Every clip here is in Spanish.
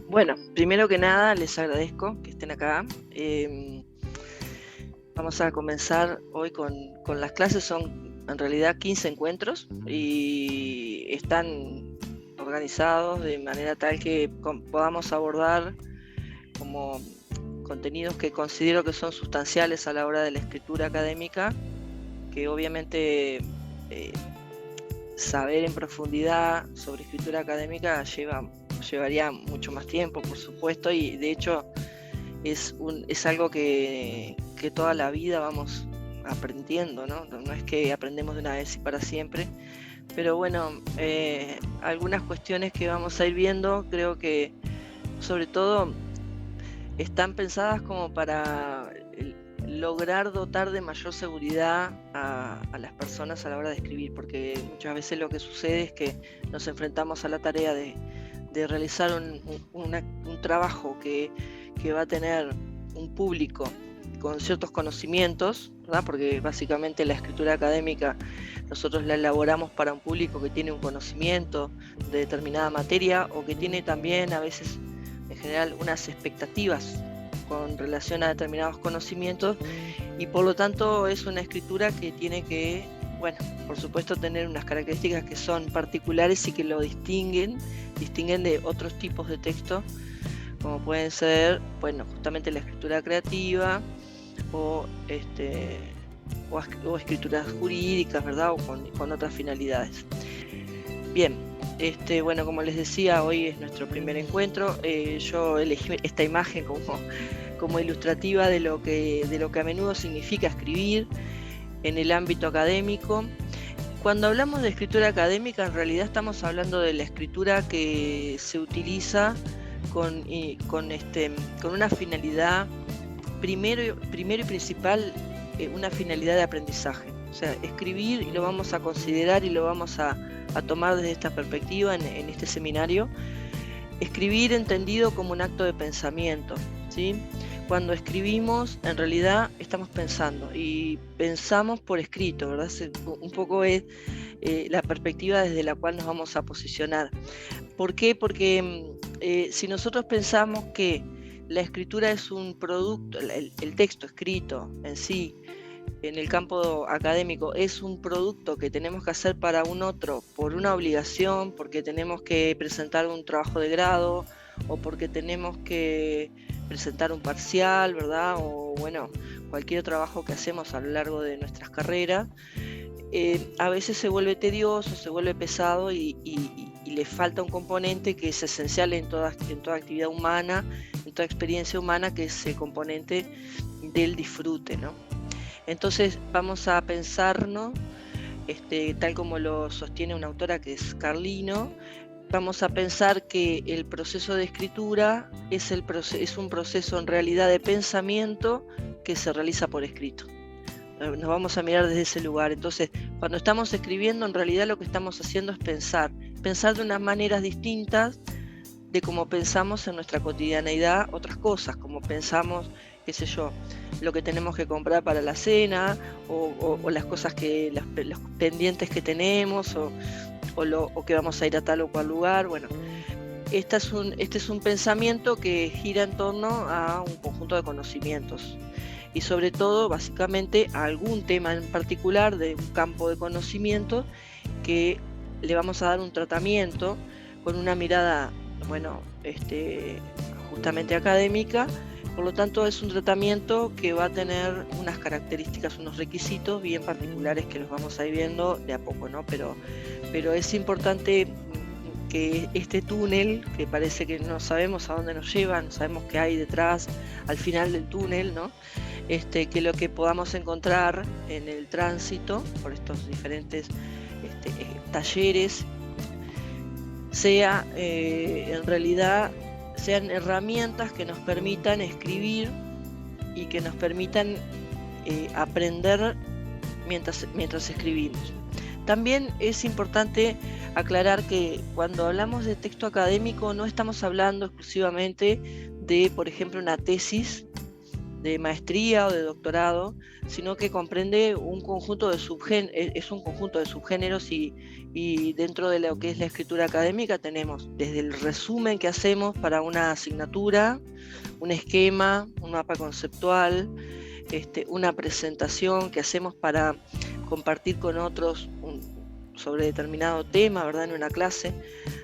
Bueno, primero que nada les agradezco que estén acá. Vamos a comenzar hoy con las clases. Son en realidad 15 encuentros y están organizados de manera tal que podamos abordar como contenidos que considero que son sustanciales a la hora de la escritura académica, que obviamente saber en profundidad sobre escritura académica llevaría mucho más tiempo, por supuesto, y de hecho es algo que toda la vida vamos aprendiendo, ¿no? No es que aprendemos de una vez y para siempre, pero bueno, algunas cuestiones que vamos a ir viendo, creo que sobre todo están pensadas como para lograr dotar de mayor seguridad a las personas a la hora de escribir, porque muchas veces lo que sucede es que nos enfrentamos a la tarea de realizar un trabajo que va a tener un público con ciertos conocimientos, ¿verdad? Porque básicamente la escritura académica nosotros la elaboramos para un público que tiene un conocimiento de determinada materia o que tiene también a veces en general unas expectativas con relación a determinados conocimientos, y por lo tanto es una escritura que tiene que, bueno, por supuesto tener unas características que son particulares y que lo distinguen de otros tipos de texto, como pueden ser, bueno, justamente la escritura creativa o escrituras jurídicas, ¿verdad? O con otras finalidades. Bien, bueno, como les decía, hoy es nuestro primer encuentro. Yo elegí esta imagen como ilustrativa de lo que a menudo significa escribir en el ámbito académico. Cuando hablamos de escritura académica, en realidad estamos hablando de la escritura que se utiliza con una finalidad, primero y principal, una finalidad de aprendizaje. O sea, escribir, y lo vamos a considerar y lo vamos a tomar desde esta perspectiva en este seminario, escribir entendido como un acto de pensamiento, ¿sí? Cuando escribimos, en realidad estamos pensando, y pensamos por escrito, ¿verdad? Un poco es la perspectiva desde la cual nos vamos a posicionar. ¿Por qué? Porque si nosotros pensamos que la escritura es un producto, el texto escrito en sí, en el campo académico, es un producto que tenemos que hacer para un otro por una obligación, porque tenemos que presentar un trabajo de grado o porque tenemos que presentar un parcial, ¿verdad? O bueno, cualquier trabajo que hacemos a lo largo de nuestras carreras, a veces se vuelve tedioso, se vuelve pesado y le falta un componente que es esencial en toda actividad humana, en toda experiencia humana, que es el componente del disfrute, ¿no? Entonces vamos a pensarnos, tal como lo sostiene una autora que es Carlino, vamos a pensar que el proceso de escritura es un proceso en realidad de pensamiento que se realiza por escrito. Nos vamos a mirar desde ese lugar. Entonces, cuando estamos escribiendo, en realidad lo que estamos haciendo es pensar de unas maneras distintas de cómo pensamos en nuestra cotidianeidad otras cosas, como pensamos, qué sé yo, lo que tenemos que comprar para la cena, o las cosas los pendientes que tenemos, o que vamos a ir a tal o cual lugar. Bueno, este es un pensamiento que gira en torno a un conjunto de conocimientos, y sobre todo, básicamente, a algún tema en particular de un campo de conocimiento que le vamos a dar un tratamiento con una mirada, bueno, justamente académica. Por lo tanto, es un tratamiento que va a tener unas características, unos requisitos bien particulares que los vamos a ir viendo de a poco, ¿no? Pero es importante que este túnel, que parece que no sabemos a dónde nos lleva, no sabemos qué hay detrás, al final del túnel, ¿no? Que lo que podamos encontrar en el tránsito por estos diferentes talleres en realidad sean herramientas que nos permitan escribir y que nos permitan aprender mientras escribimos. También es importante aclarar que cuando hablamos de texto académico no estamos hablando exclusivamente de, por ejemplo, una tesis de maestría o de doctorado, sino que comprende un conjunto de subgéneros y dentro de lo que es la escritura académica tenemos desde el resumen que hacemos para una asignatura, un esquema, un mapa conceptual, una presentación que hacemos para compartir con otros sobre determinado tema, ¿verdad? En una clase.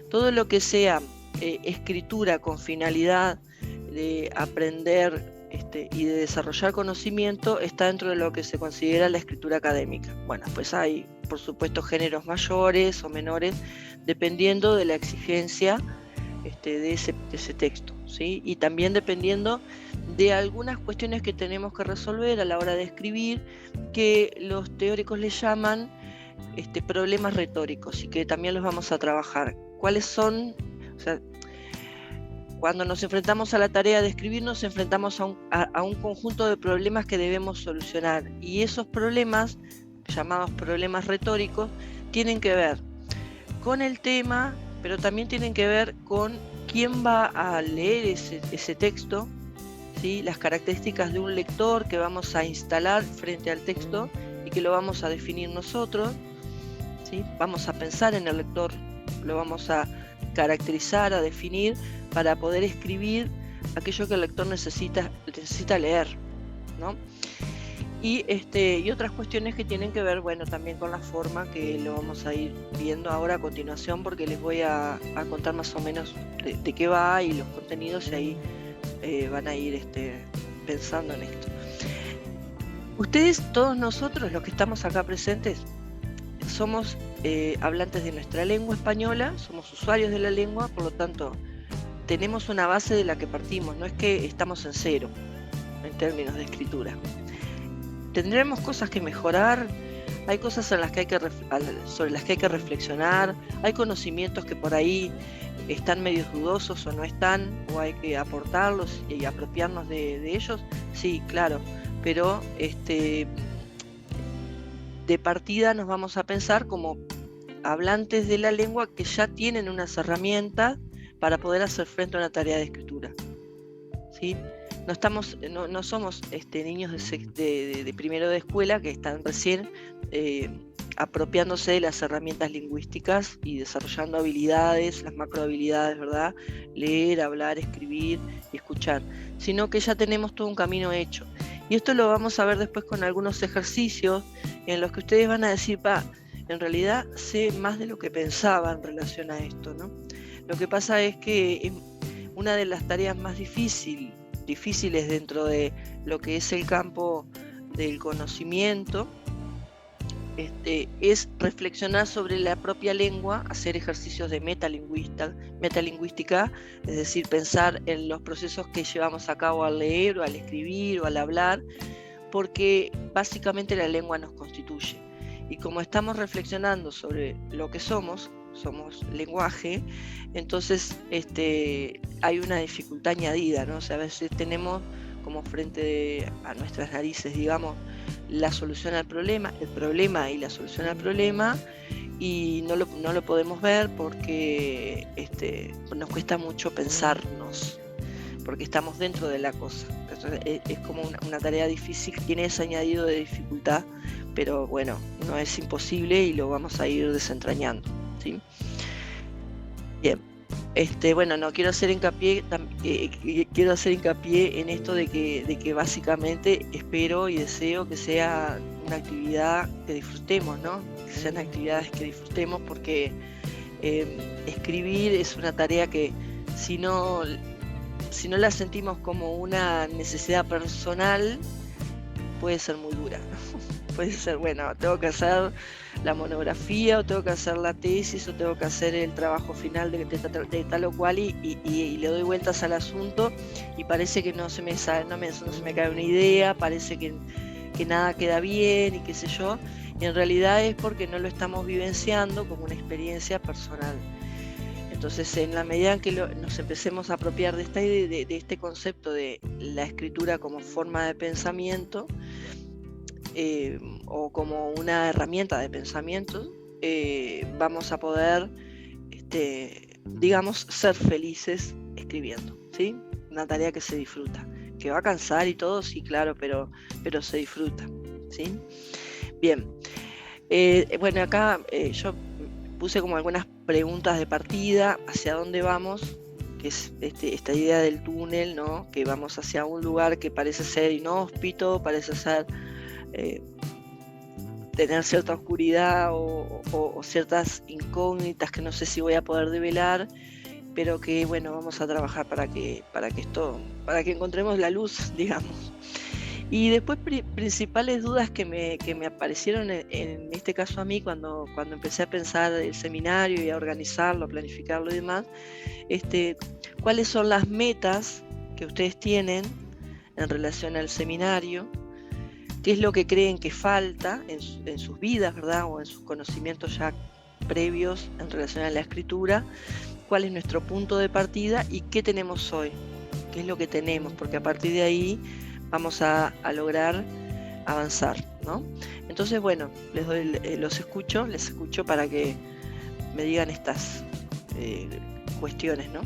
Todo lo que sea escritura con finalidad de aprender y de desarrollar conocimiento está dentro de lo que se considera la escritura académica. Bueno, pues hay, por supuesto, géneros mayores o menores, dependiendo de la exigencia de ese texto, ¿sí? Y también dependiendo de algunas cuestiones que tenemos que resolver a la hora de escribir, que los teóricos le llaman problemas retóricos y que también los vamos a trabajar. ¿Cuáles son? O sea, cuando nos enfrentamos a la tarea de escribir, nos enfrentamos a un conjunto de problemas que debemos solucionar, y esos problemas, llamados problemas retóricos, tienen que ver con el tema, pero también tienen que ver con quién va a leer ese texto, ¿sí? Las características de un lector que vamos a instalar frente al texto y que lo vamos a definir nosotros, ¿sí? Vamos a pensar en el lector, lo vamos a caracterizar, a definir, para poder escribir aquello que el lector necesita leer, ¿no? Y otras cuestiones que tienen que ver, bueno, también con la forma, que lo vamos a ir viendo ahora a continuación, porque les voy a contar más o menos de qué va y los contenidos, y ahí van a ir pensando en esto. Ustedes, todos nosotros, los que estamos acá presentes, somos hablantes de nuestra lengua española, somos usuarios de la lengua, por lo tanto, tenemos una base de la que partimos, no es que estamos en cero en términos de escritura. Tendremos cosas que mejorar, hay cosas sobre las que hay que reflexionar, hay conocimientos que por ahí están medio dudosos o no están, o hay que aportarlos y apropiarnos de ellos, sí, claro, pero de partida nos vamos a pensar como hablantes de la lengua que ya tienen unas herramientas para poder hacer frente a una tarea de escritura, ¿sí? No somos niños de primero de escuela que están recién apropiándose de las herramientas lingüísticas y desarrollando habilidades, las macrohabilidades, ¿verdad? Leer, hablar, escribir y escuchar, sino que ya tenemos todo un camino hecho. Y esto lo vamos a ver después con algunos ejercicios en los que ustedes van a decir, en realidad sé más de lo que pensaba en relación a esto, ¿no? Lo que pasa es que una de las tareas más difíciles dentro de lo que es el campo del conocimiento es reflexionar sobre la propia lengua, hacer ejercicios de metalingüística, es decir, pensar en los procesos que llevamos a cabo al leer o al escribir o al hablar, porque básicamente la lengua nos constituye. Y como estamos reflexionando sobre lo que somos lenguaje, entonces hay una dificultad añadida, ¿no? O sea, a veces tenemos como frente a nuestras narices, digamos, la solución al problema, el problema y la solución al problema, y no lo podemos ver porque nos cuesta mucho pensarnos, porque estamos dentro de la cosa. Entonces, es como una tarea difícil, tiene ese añadido de dificultad, pero bueno, no es imposible y lo vamos a ir desentrañando, ¿sí? Bien, bueno, no quiero hacer hincapié en esto de que básicamente espero y deseo que sea una actividad que disfrutemos, ¿no? Que sean actividades que disfrutemos, porque escribir es una tarea que si no la sentimos como una necesidad personal, puede ser muy dura. Puede ser, bueno, tengo que hacer la monografía, o tengo que hacer la tesis, o tengo que hacer el trabajo final de tal o cual, y le doy vueltas al asunto y parece que no se me cae una idea, parece que nada queda bien y qué sé yo, y en realidad es porque no lo estamos vivenciando como una experiencia personal. Entonces, en la medida en que nos empecemos a apropiar de este concepto de la escritura como forma de pensamiento, o como una herramienta de pensamiento, vamos a poder, digamos, ser felices escribiendo, ¿sí? Una tarea que se disfruta, que va a cansar y todo, sí, claro, pero se disfruta, ¿sí? Bien, bueno, acá yo puse como algunas preguntas de partida, hacia dónde vamos, que es esta idea del túnel, ¿no? Que vamos hacia un lugar que parece ser inhóspito, parece ser tener cierta oscuridad o ciertas incógnitas que no sé si voy a poder develar, pero que bueno, vamos a trabajar para que encontremos la luz, digamos. Y después principales dudas que me aparecieron en este caso a mí cuando empecé a pensar el seminario y a organizarlo, a planificarlo y demás, ¿cuáles son las metas que ustedes tienen en relación al seminario? ¿Qué es lo que creen que falta en sus vidas, ¿verdad? O en sus conocimientos ya previos en relación a la escritura? ¿Cuál es nuestro punto de partida y qué tenemos hoy? ¿Qué es lo que tenemos? Porque a partir de ahí vamos a lograr avanzar, ¿no? Entonces, bueno, les escucho para que me digan estas cuestiones, ¿no?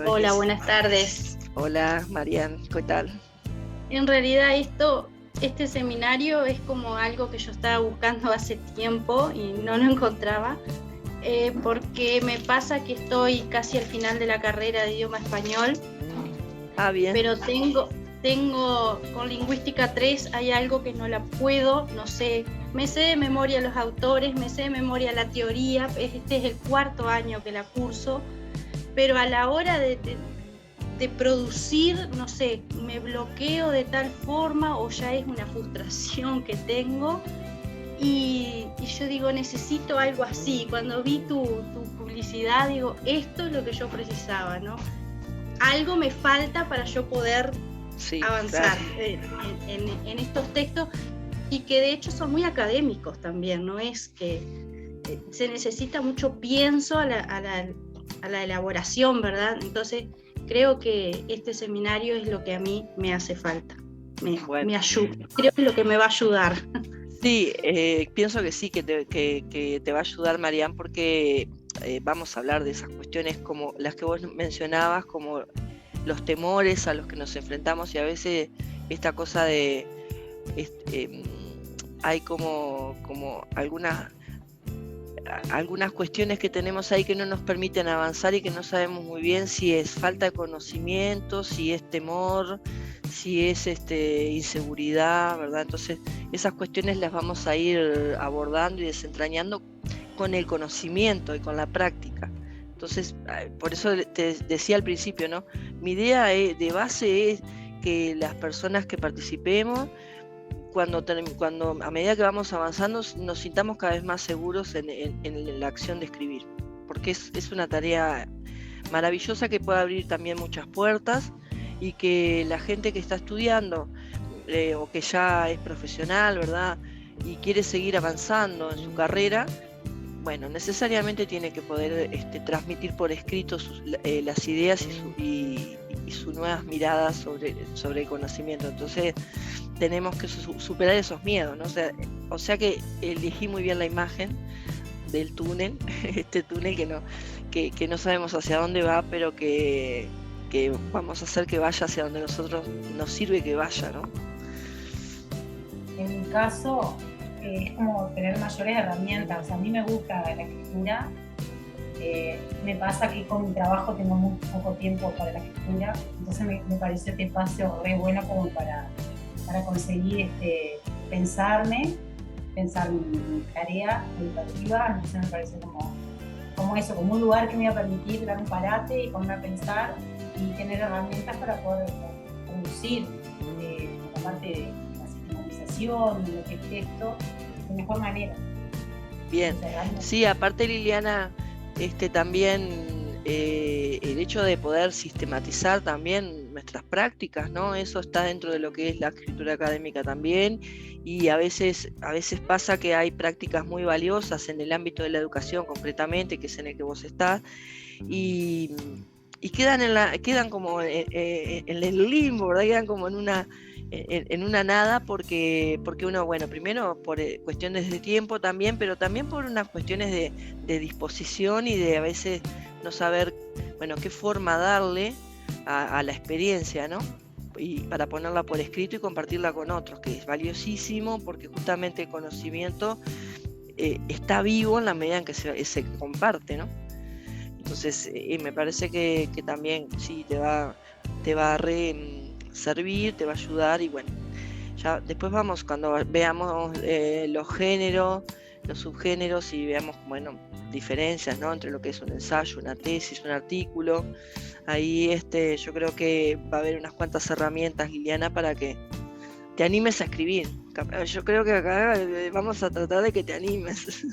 Hola, buenas tardes. Hola, Marian, ¿qué tal? En realidad este seminario es como algo que yo estaba buscando hace tiempo y no lo encontraba, porque me pasa que estoy casi al final de la carrera de idioma español. Ah, bien. Pero tengo con lingüística 3 hay algo que no la puedo, no sé, me sé de memoria los autores, me sé de memoria la teoría, este es el 4º año que la curso, pero a la hora de producir, no sé, me bloqueo de tal forma o ya es una frustración que tengo y yo digo, necesito algo así. Cuando vi tu publicidad, digo, esto es lo que yo precisaba, ¿no? Algo me falta para yo poder avanzar, claro, en estos textos, y que de hecho son muy académicos también, no es que se necesita mucho pienso a la elaboración, ¿verdad? Entonces creo que este seminario es lo que a mí me hace falta, me ayuda, creo que es lo que me va a ayudar. Sí, pienso que sí, que te va a ayudar, Marian, porque vamos a hablar de esas cuestiones como las que vos mencionabas, como los temores a los que nos enfrentamos, y a veces esta cosa de hay como algunas cuestiones que tenemos ahí que no nos permiten avanzar y que no sabemos muy bien si es falta de conocimiento, si es temor, si es inseguridad, ¿verdad? Entonces esas cuestiones las vamos a ir abordando y desentrañando con el conocimiento y con la práctica. Entonces, por eso te decía al principio, ¿no? Mi idea de base es que las personas que participemos, cuando a medida que vamos avanzando, nos sintamos cada vez más seguros en la acción de escribir, porque es una tarea maravillosa que puede abrir también muchas puertas, y que la gente que está estudiando o que ya es profesional, ¿verdad? Y quiere seguir avanzando en su carrera, bueno, necesariamente tiene que poder transmitir por escrito las ideas y sus nuevas miradas sobre el conocimiento. Entonces tenemos que superar esos miedos, ¿no? O sea que elegí muy bien la imagen del túnel, este túnel que no sabemos hacia dónde va, pero que vamos a hacer que vaya hacia donde nosotros nos sirve que vaya, ¿no? En mi caso, es como tener mayores herramientas. A mí me gusta la escritura. Me pasa que con mi trabajo tengo muy poco tiempo para la escritura, entonces me parece este espacio re bueno como para conseguir pensar mi tarea educativa. Entonces me parece como eso, como un lugar que me va a permitir dar un parate y ponerme a pensar y tener herramientas para poder producir la parte de la sistematización, de lo que es texto, de mejor manera. Bien, sí, aparte, Liliana, también el hecho de poder sistematizar también nuestras prácticas, ¿no? Eso está dentro de lo que es la escritura académica también, y a veces pasa que hay prácticas muy valiosas en el ámbito de la educación concretamente, que es en el que vos estás, y quedan como en el limbo, ¿verdad? Quedan como en una nada, porque uno, bueno, primero por cuestiones de tiempo también, pero también por unas cuestiones de disposición y de a veces no saber, bueno, qué forma darle a la experiencia, ¿no? Y para ponerla por escrito y compartirla con otros, que es valiosísimo porque justamente el conocimiento está vivo en la medida en que se comparte, ¿no? Entonces me parece que también sí te va a servir, te va a ayudar, y bueno, ya después vamos, cuando veamos los géneros, los subgéneros, y veamos, bueno, diferencias, ¿no?, entre lo que es un ensayo, una tesis, un artículo. Ahí yo creo que va a haber unas cuantas herramientas, Liliana, para que te animes a escribir. Yo creo que acá vamos a tratar de que te animes.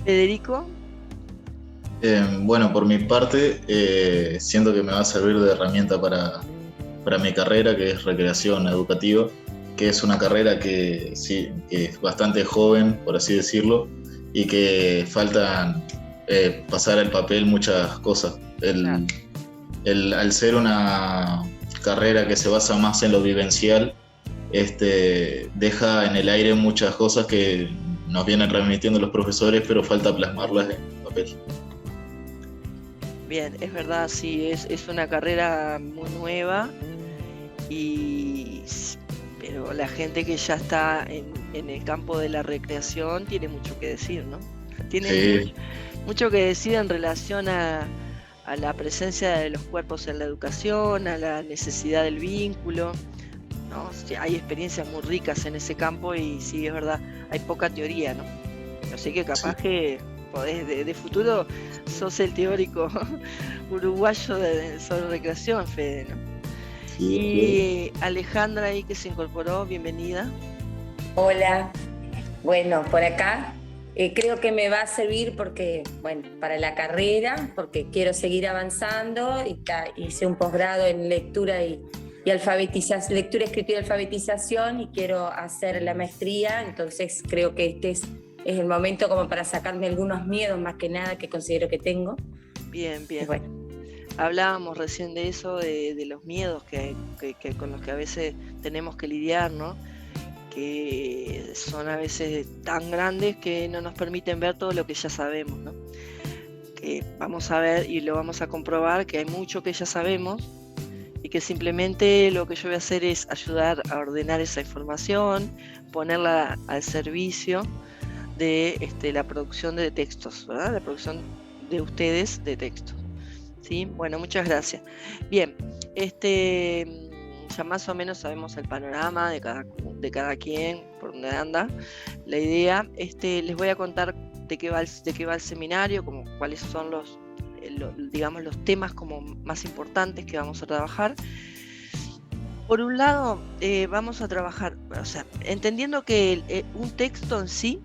Federico. Bueno, por mi parte, siento que me va a servir de herramienta para mi carrera, que es recreación educativa, que es una carrera que sí, que es bastante joven, por así decirlo, y que faltan pasar al papel muchas cosas. Al ser una carrera que se basa más en lo vivencial, deja en el aire muchas cosas que nos vienen remitiendo los profesores, pero falta plasmarlas en papel. Bien, es verdad, sí, es una carrera muy nueva, pero la gente que ya está en el campo de la recreación tiene mucho que decir, ¿no? Tiene mucho que decir en relación a la presencia de los cuerpos en la educación, a la necesidad del vínculo, ¿no? Sí, hay experiencias muy ricas en ese campo y sí, es verdad, hay poca teoría, ¿no? Así que capaz que podés, de futuro sos el teórico uruguayo sobre recreación, Fede, ¿no? Sí, y Alejandra ahí que se incorporó, bienvenida. Hola, bueno, por acá creo que me va a servir porque, bueno, para la carrera, porque quiero seguir avanzando, y hice un posgrado en lectura y alfabetización, lectura, escritura y alfabetización, y quiero hacer la maestría, entonces creo que este es el momento como para sacarme algunos miedos, más que nada, que considero que tengo. Bien, bien. Bueno. Hablábamos recién de eso, de los miedos que con los que a veces tenemos que lidiar, ¿no? Que son a veces tan grandes que no nos permiten ver todo lo que ya sabemos, ¿no? Que vamos a ver y lo vamos a comprobar que hay mucho que ya sabemos y que simplemente lo que yo voy a hacer es ayudar a ordenar esa información, ponerla al servicio de la producción de textos, ¿verdad? La producción de ustedes de textos. ¿Sí? Bueno, muchas gracias. Bien, ya más o menos sabemos el panorama de cada quien, por dónde anda la idea. Les voy a contar de qué va el seminario, como cuáles son los temas como más importantes que vamos a trabajar. Por un lado, vamos a trabajar, o sea, entendiendo que un texto en sí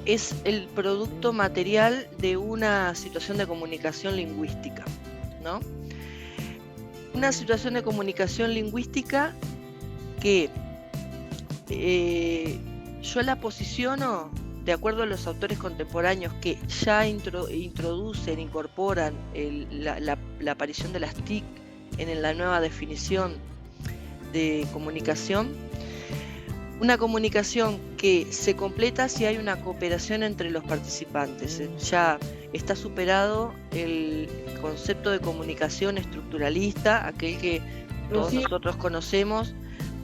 es el producto material de una situación de comunicación lingüística, ¿no? Una situación de comunicación lingüística que yo la posiciono de acuerdo a los autores contemporáneos que ya incorporan la aparición de las TIC en la nueva definición de comunicación. Una comunicación que se completa si hay una cooperación entre los participantes. Ya está superado el concepto de comunicación estructuralista, aquel que todos nosotros conocemos.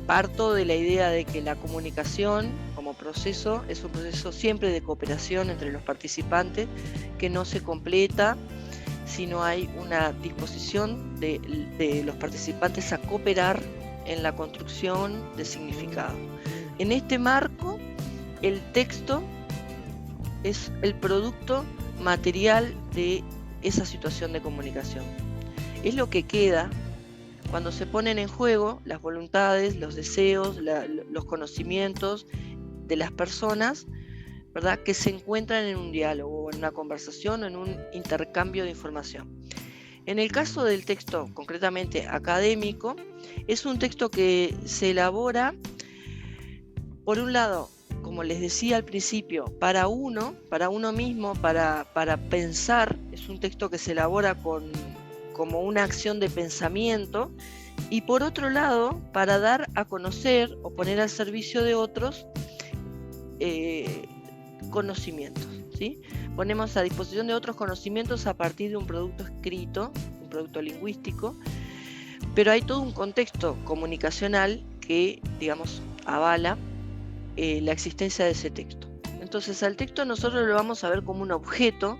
Parto de la idea de que la comunicación como proceso es un proceso siempre de cooperación entre los participantes, que no se completa si no hay una disposición de los participantes a cooperar en la construcción de significado. En este marco, el texto es el producto material de esa situación de comunicación. Es lo que queda cuando se ponen en juego las voluntades, los deseos, los conocimientos de las personas, ¿verdad?, que se encuentran en un diálogo, en una conversación, en un intercambio de información. En el caso del texto concretamente académico, es un texto que se elabora, por un lado, como les decía al principio, para uno mismo, para pensar. Es un texto que se elabora como una acción de pensamiento, y por otro lado, para dar a conocer o poner al servicio de otros conocimientos, ¿sí? Ponemos a disposición de otros conocimientos a partir de un producto escrito, un un producto lingüístico, pero hay todo un contexto comunicacional que, digamos, avala la existencia de ese texto. Entonces al texto nosotros lo vamos a ver como un objeto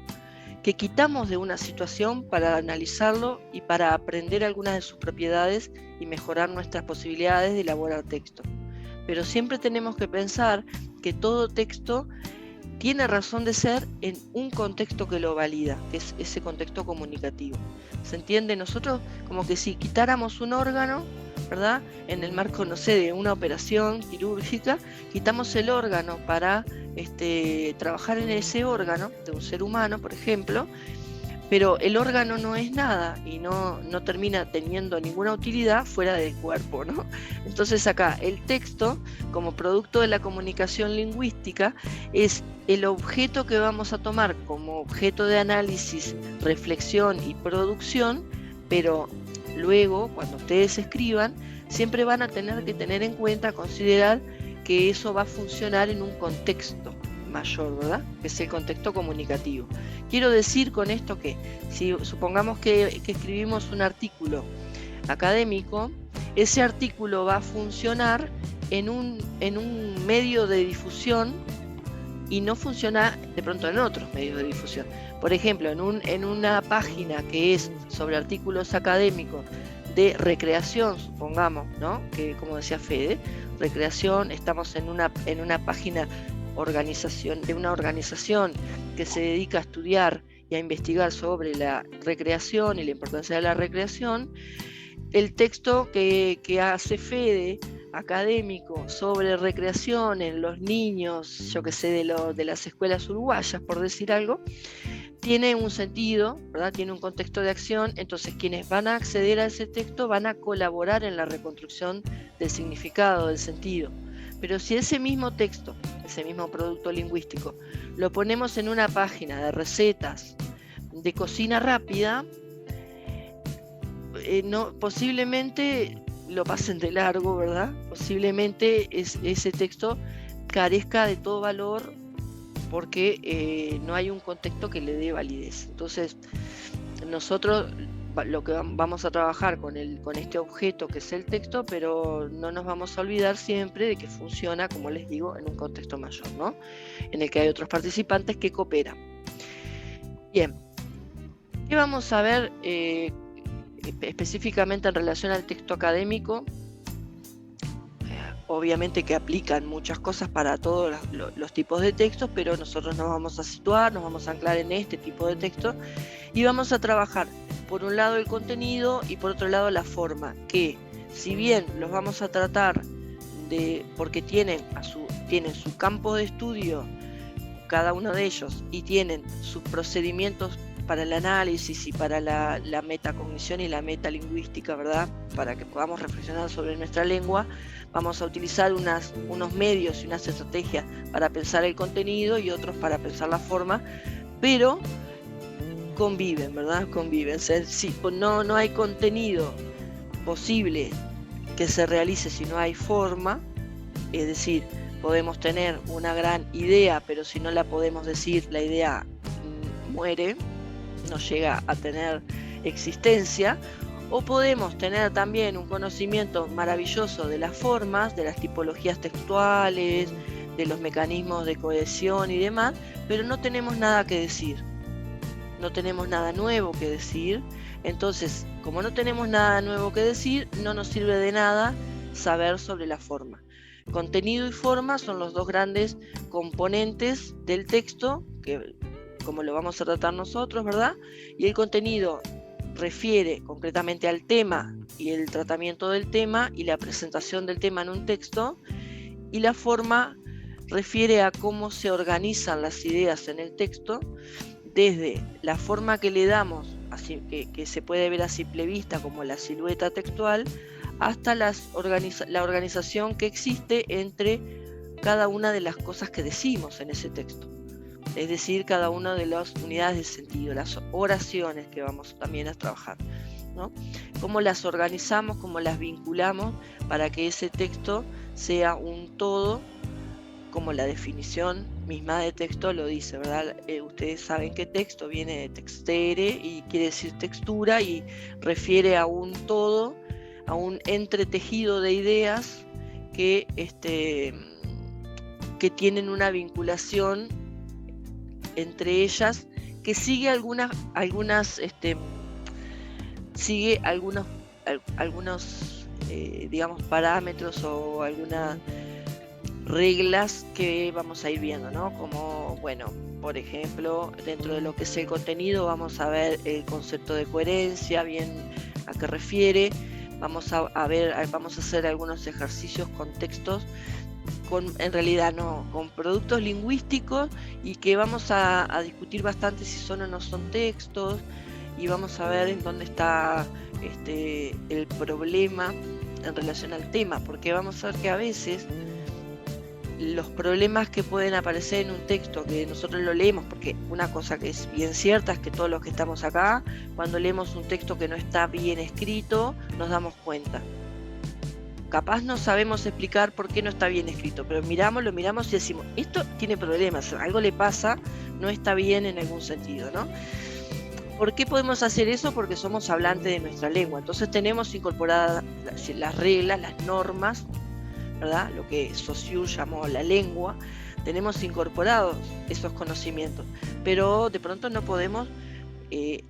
que quitamos de una situación para analizarlo y para aprender algunas de sus propiedades y mejorar nuestras posibilidades de elaborar texto. Pero siempre tenemos que pensar que todo texto tiene razón de ser en un contexto que lo valida, que es ese contexto comunicativo. ¿Se entiende? Nosotros como que si quitáramos un órgano, ¿verdad? En el marco, no sé, de una operación quirúrgica, quitamos el órgano para trabajar en ese órgano de un ser humano, por ejemplo, pero el órgano no es nada y no termina teniendo ninguna utilidad fuera del cuerpo, ¿no? Entonces acá el texto, como producto de la comunicación lingüística, es el objeto que vamos a tomar como objeto de análisis, reflexión y producción, pero luego, cuando ustedes escriban, siempre van a tener que tener en cuenta, considerar que eso va a funcionar en un contexto mayor, ¿verdad? Que es el contexto comunicativo. Quiero decir con esto que si supongamos que escribimos un artículo académico, ese artículo va a funcionar en un medio de difusión y no funciona de pronto en otros medios de difusión. Por ejemplo, en una página que es sobre artículos académicos de recreación, supongamos, ¿no? Que como decía Fede, recreación, estamos en una página de una organización que se dedica a estudiar y a investigar sobre la recreación y la importancia de la recreación. El texto que hace Fede, académico, sobre recreación en los niños, yo que sé, de las escuelas uruguayas, por decir algo, tiene un sentido, ¿verdad? Tiene un contexto de acción. Entonces quienes van a acceder a ese texto van a colaborar en la reconstrucción del significado, del sentido. Pero si ese mismo texto, ese mismo producto lingüístico, lo ponemos en una página de recetas de cocina rápida, posiblemente lo pasen de largo, ¿verdad? Posiblemente ese texto carezca de todo valor porque no hay un contexto que le dé validez. Entonces, nosotros lo que vamos a trabajar con este objeto que es el texto, pero no nos vamos a olvidar siempre de que funciona, como les digo, en un contexto mayor, ¿no? En el que hay otros participantes que cooperan. Bien, ¿qué vamos a ver específicamente en relación al texto académico? Obviamente que aplican muchas cosas para todos los tipos de textos, pero nosotros nos vamos a situar, nos vamos a anclar en este tipo de texto y vamos a trabajar por un lado el contenido y por otro lado la forma, que si bien los vamos a tratar porque tienen su campo de estudio cada uno de ellos y tienen sus procedimientos para el análisis y para la metacognición y la metalingüística, ¿verdad? Para que podamos reflexionar sobre nuestra lengua, vamos a utilizar unos medios y unas estrategias para pensar el contenido y otros para pensar la forma, pero conviven, ¿verdad? Conviven. Si no hay contenido posible que se realice si no hay forma, es decir, podemos tener una gran idea, pero si no la podemos decir, la idea muere, no llega a tener existencia. O podemos tener también un conocimiento maravilloso de las formas, de las tipologías textuales, de los mecanismos de cohesión y demás, pero no tenemos nada que decir, no tenemos nada nuevo que decir. Entonces, como no tenemos nada nuevo que decir, no nos sirve de nada saber sobre la forma. Contenido y forma son los dos grandes componentes del texto, que como lo vamos a tratar nosotros, ¿verdad? Y el contenido refiere concretamente al tema y el tratamiento del tema y la presentación del tema en un texto, y la forma refiere a cómo se organizan las ideas en el texto, desde la forma que le damos, así que se puede ver a simple vista como la silueta textual, hasta la organización que existe entre cada una de las cosas que decimos en ese texto. Es decir, cada una de las unidades de sentido, las oraciones que vamos también a trabajar, ¿no? Cómo las organizamos, cómo las vinculamos para que ese texto sea un todo como la definición misma de texto lo dice, ¿verdad? Ustedes saben que texto viene de textere y quiere decir textura y refiere a un todo, a un entretejido de ideas que vinculación entre ellas, que sigue algunos digamos, parámetros o algunas reglas que vamos a ir viendo, ¿no? Como, bueno, por ejemplo, dentro de lo que es el contenido vamos a ver el concepto de coherencia, bien a qué refiere. Vamos a hacer algunos ejercicios con textos, en realidad no, con productos lingüísticos, y que vamos a discutir bastante si son o no son textos, y vamos a ver en dónde está el problema en relación al tema, porque vamos a ver que a veces los problemas que pueden aparecer en un texto que nosotros lo leemos, porque una cosa que es bien cierta es que todos los que estamos acá, cuando leemos un texto que no está bien escrito, nos damos cuenta. Capaz no sabemos explicar por qué no está bien escrito, pero lo miramos y decimos, esto tiene problemas, algo le pasa, no está bien en algún sentido, ¿no? ¿Por qué podemos hacer eso? Porque somos hablantes de nuestra lengua, entonces tenemos incorporadas las reglas, las normas, ¿verdad? Lo que Saussure llamó la lengua, tenemos incorporados esos conocimientos, pero de pronto no podemos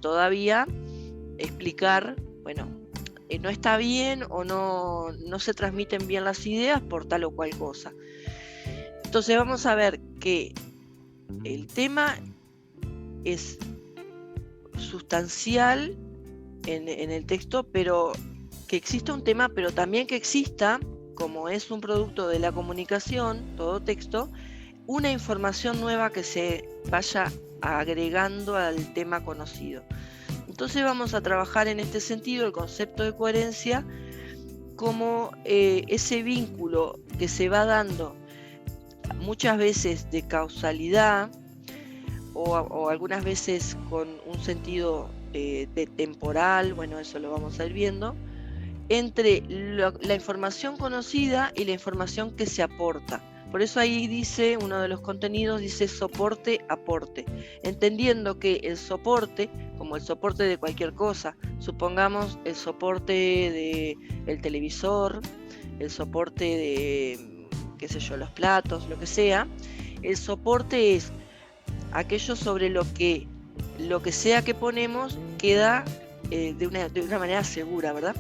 todavía explicar, bueno, no está bien o no se transmiten bien las ideas por tal o cual cosa. Entonces vamos a ver que el tema es sustancial en el texto, pero que exista un tema, pero también que exista, como es un producto de la comunicación, todo texto, una información nueva que se vaya agregando al tema conocido. Entonces vamos a trabajar en este sentido el concepto de coherencia como ese vínculo que se va dando muchas veces de causalidad o algunas veces con un sentido de temporal, bueno, eso lo vamos a ir viendo, entre la información conocida y la información que se aporta. Por eso ahí dice, uno de los contenidos dice soporte, aporte, entendiendo que el soporte, como el soporte de cualquier cosa, supongamos el soporte del televisor, el soporte de, qué sé yo, los platos, lo que sea, el soporte es aquello sobre lo que sea que ponemos queda de una manera segura, ¿verdad?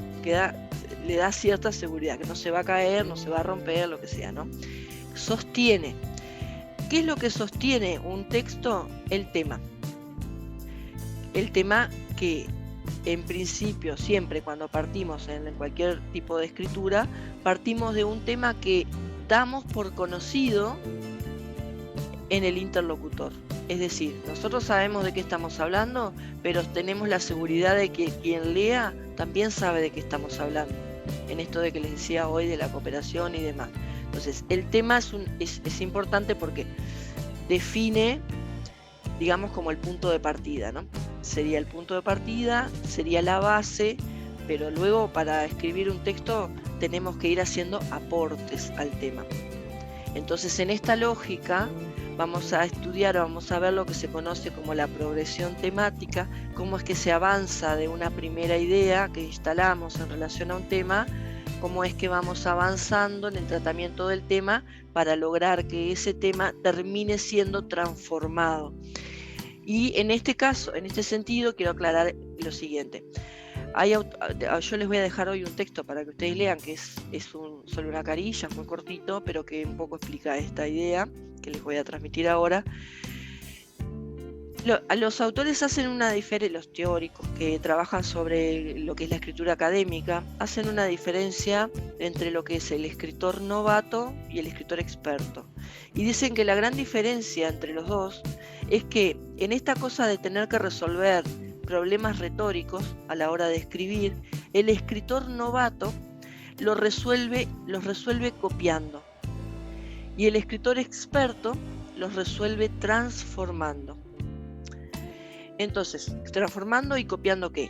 Le da cierta seguridad, que no se va a caer, no se va a romper, lo que sea, ¿no? Sostiene. ¿Qué es lo que sostiene un texto? El tema. El tema que en principio siempre cuando partimos en cualquier tipo de escritura, partimos de un tema que damos por conocido en el interlocutor. Es decir, nosotros sabemos de qué estamos hablando, pero tenemos la seguridad de que quien lea también sabe de qué estamos hablando. En esto de que les decía hoy de la cooperación y demás. Entonces, el tema es importante porque define, digamos, como el punto de partida, ¿no? Sería el punto de partida, sería la base, pero luego para escribir un texto tenemos que ir haciendo aportes al tema. Entonces, en esta lógica vamos a estudiar, vamos a ver lo que se conoce como la progresión temática, cómo es que se avanza de una primera idea que instalamos en relación a un tema, cómo es que vamos avanzando en el tratamiento del tema para lograr que ese tema termine siendo transformado. Y en este caso, en este sentido, quiero aclarar lo siguiente. Yo les voy a dejar hoy un texto para que ustedes lean, que es solo una carilla, muy cortito, pero que un poco explica esta idea que les voy a transmitir ahora. Los autores hacen una diferencia, los teóricos que trabajan sobre lo que es la escritura académica, hacen una diferencia entre lo que es el escritor novato y el escritor experto. Y dicen que la gran diferencia entre los dos es que en esta cosa de tener que resolver problemas retóricos a la hora de escribir, el escritor novato los resuelve copiando y el escritor experto los resuelve transformando. Entonces, transformando y copiando ¿qué?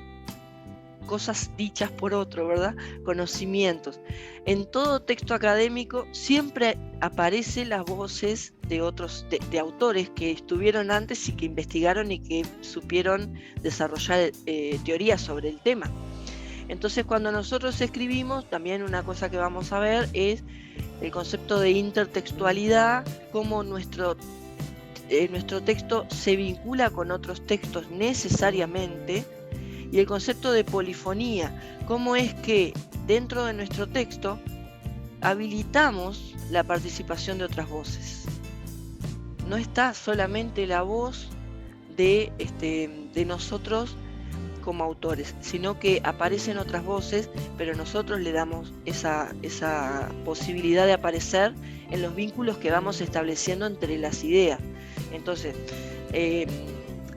Cosas dichas por otro, ¿verdad? Conocimientos. En todo texto académico siempre aparecen las voces de otros, de autores que estuvieron antes y que investigaron y que supieron desarrollar teorías sobre el tema. Entonces, cuando nosotros escribimos, también una cosa que vamos a ver es el concepto de intertextualidad, cómo nuestro texto se vincula con otros textos necesariamente, y el concepto de polifonía, cómo es que dentro de nuestro texto habilitamos la participación de otras voces. No está solamente la voz de nosotros como autores, sino que aparecen otras voces, pero nosotros le damos esa posibilidad de aparecer en los vínculos que vamos estableciendo entre las ideas. Entonces,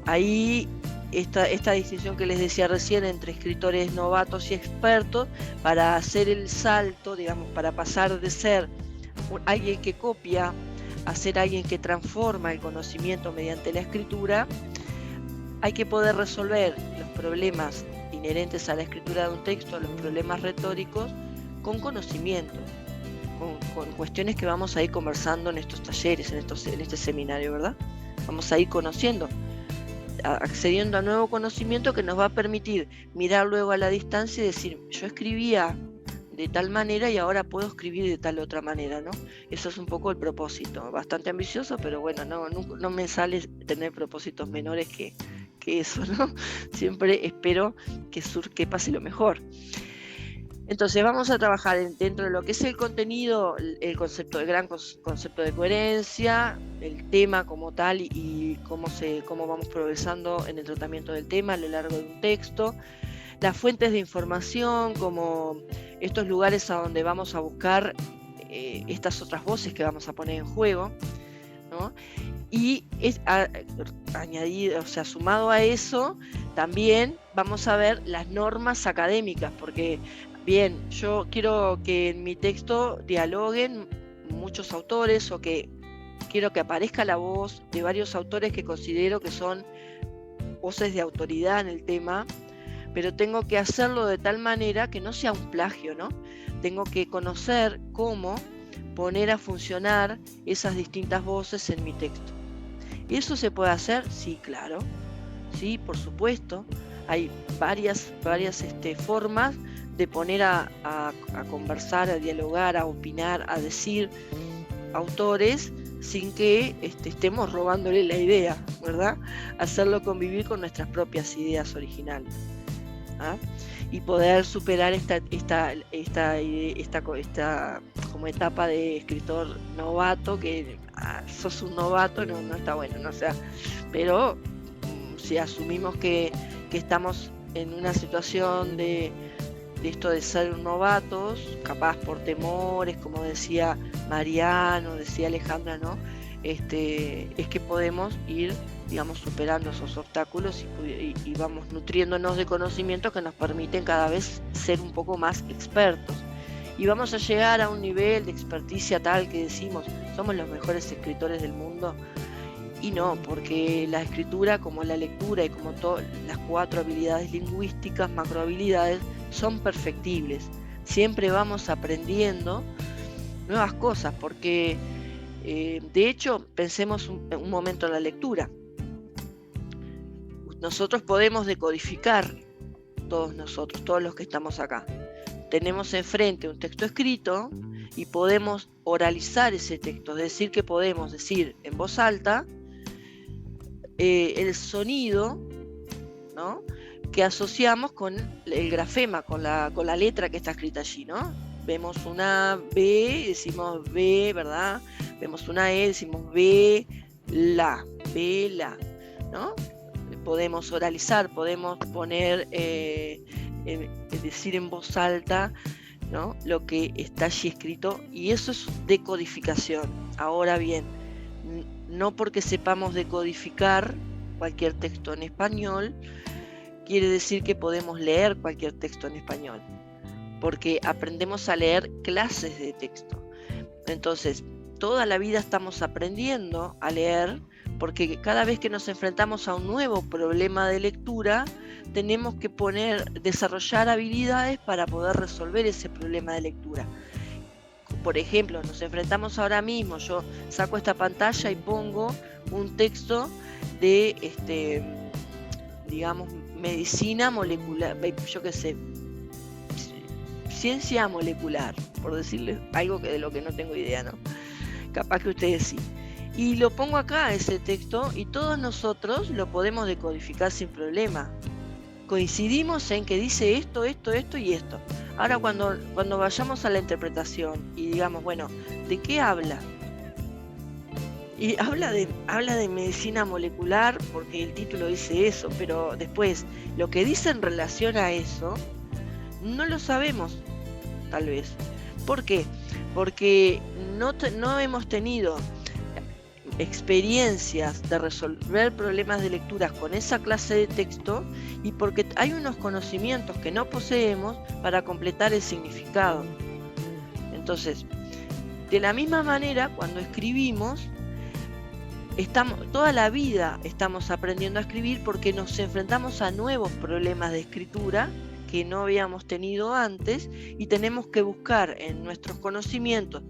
ahí esta distinción que les decía recién entre escritores novatos y expertos, para hacer el salto, digamos, para pasar de ser alguien que copia a ser alguien que transforma el conocimiento mediante la escritura, hay que poder resolver los problemas inherentes a la escritura de un texto, los problemas retóricos, con conocimiento, con cuestiones que vamos a ir conversando en estos talleres, en este seminario, ¿verdad? Vamos a ir conociendo, accediendo a nuevo conocimiento que nos va a permitir mirar luego a la distancia y decir, yo escribía de tal manera y ahora puedo escribir de tal otra manera, ¿no? Eso es un poco el propósito, bastante ambicioso, pero bueno, no me sale tener propósitos menores que eso, ¿no? Siempre espero que pase lo mejor. Entonces vamos a trabajar dentro de lo que es el contenido, el gran concepto de coherencia, el tema como tal y cómo vamos progresando en el tratamiento del tema a lo largo de un texto, las fuentes de información, como estos lugares a donde vamos a buscar estas otras voces que vamos a poner en juego, ¿no? Y sumado a eso, también vamos a ver las normas académicas, porque bien, yo quiero que en mi texto dialoguen muchos autores, o que quiero que aparezca la voz de varios autores que considero que son voces de autoridad en el tema, pero tengo que hacerlo de tal manera que no sea un plagio, ¿no? Tengo que conocer cómo poner a funcionar esas distintas voces en mi texto. ¿Y eso se puede hacer? Sí, claro. Sí, por supuesto. Hay varias formas de poner a conversar, a dialogar, a opinar, a decir autores sin que estemos robándole la idea, ¿verdad? Hacerlo convivir con nuestras propias ideas originales, ¿ah? Y poder superar esta como etapa de escritor novato, que sos un novato, no está bueno, ¿no? O sea, pero si asumimos que estamos en una situación de esto de ser novatos, capaz por temores, como decía Mariano, decía Alejandra, ¿no? Es que podemos ir, digamos, superando esos obstáculos y vamos nutriéndonos de conocimientos que nos permiten cada vez ser un poco más expertos. Y vamos a llegar a un nivel de experticia tal que decimos, somos los mejores escritores del mundo. Y no, porque la escritura, como la lectura y como todas las 4 habilidades lingüísticas, macrohabilidades, son perfectibles. Siempre vamos aprendiendo nuevas cosas, porque de hecho, pensemos un momento en la lectura. Nosotros podemos decodificar, todos los que estamos acá. Tenemos enfrente un texto escrito y podemos oralizar ese texto, es decir, que podemos decir en voz alta el sonido, ¿no?, que asociamos con el grafema, con la letra que está escrita allí, ¿no? Vemos una B, decimos B, ¿verdad? Vemos una E, decimos B, la, ¿no? Podemos oralizar, podemos poner, decir en voz alta, ¿no?, lo que está allí escrito, y eso es decodificación. Ahora bien, no porque sepamos decodificar cualquier texto en español, quiere decir que podemos leer cualquier texto en español, porque aprendemos a leer clases de texto. Entonces, toda la vida estamos aprendiendo a leer, porque cada vez que nos enfrentamos a un nuevo problema de lectura, tenemos que desarrollar habilidades para poder resolver ese problema de lectura. por ejemplo, nos enfrentamos ahora mismo, yo saco esta pantalla y pongo un texto de, digamos, medicina molecular, yo qué sé, ciencia molecular, por decirles algo de lo que no tengo idea, ¿no? Capaz que ustedes sí. Y lo pongo acá, ese texto, y todos nosotros lo podemos decodificar sin problema. Coincidimos en que dice esto, esto, esto y esto. Ahora cuando vayamos a la interpretación y digamos, bueno, ¿de qué habla? Y habla de medicina molecular porque el título dice eso, pero después lo que dice en relación a eso no lo sabemos, tal vez. ¿Por qué? Porque no hemos tenido experiencias de resolver problemas de lecturas con esa clase de texto y porque hay unos conocimientos que no poseemos para completar el significado. Entonces, de la misma manera, cuando escribimos, toda la vida estamos aprendiendo a escribir porque nos enfrentamos a nuevos problemas de escritura que no habíamos tenido antes y tenemos que buscar en nuestros conocimientos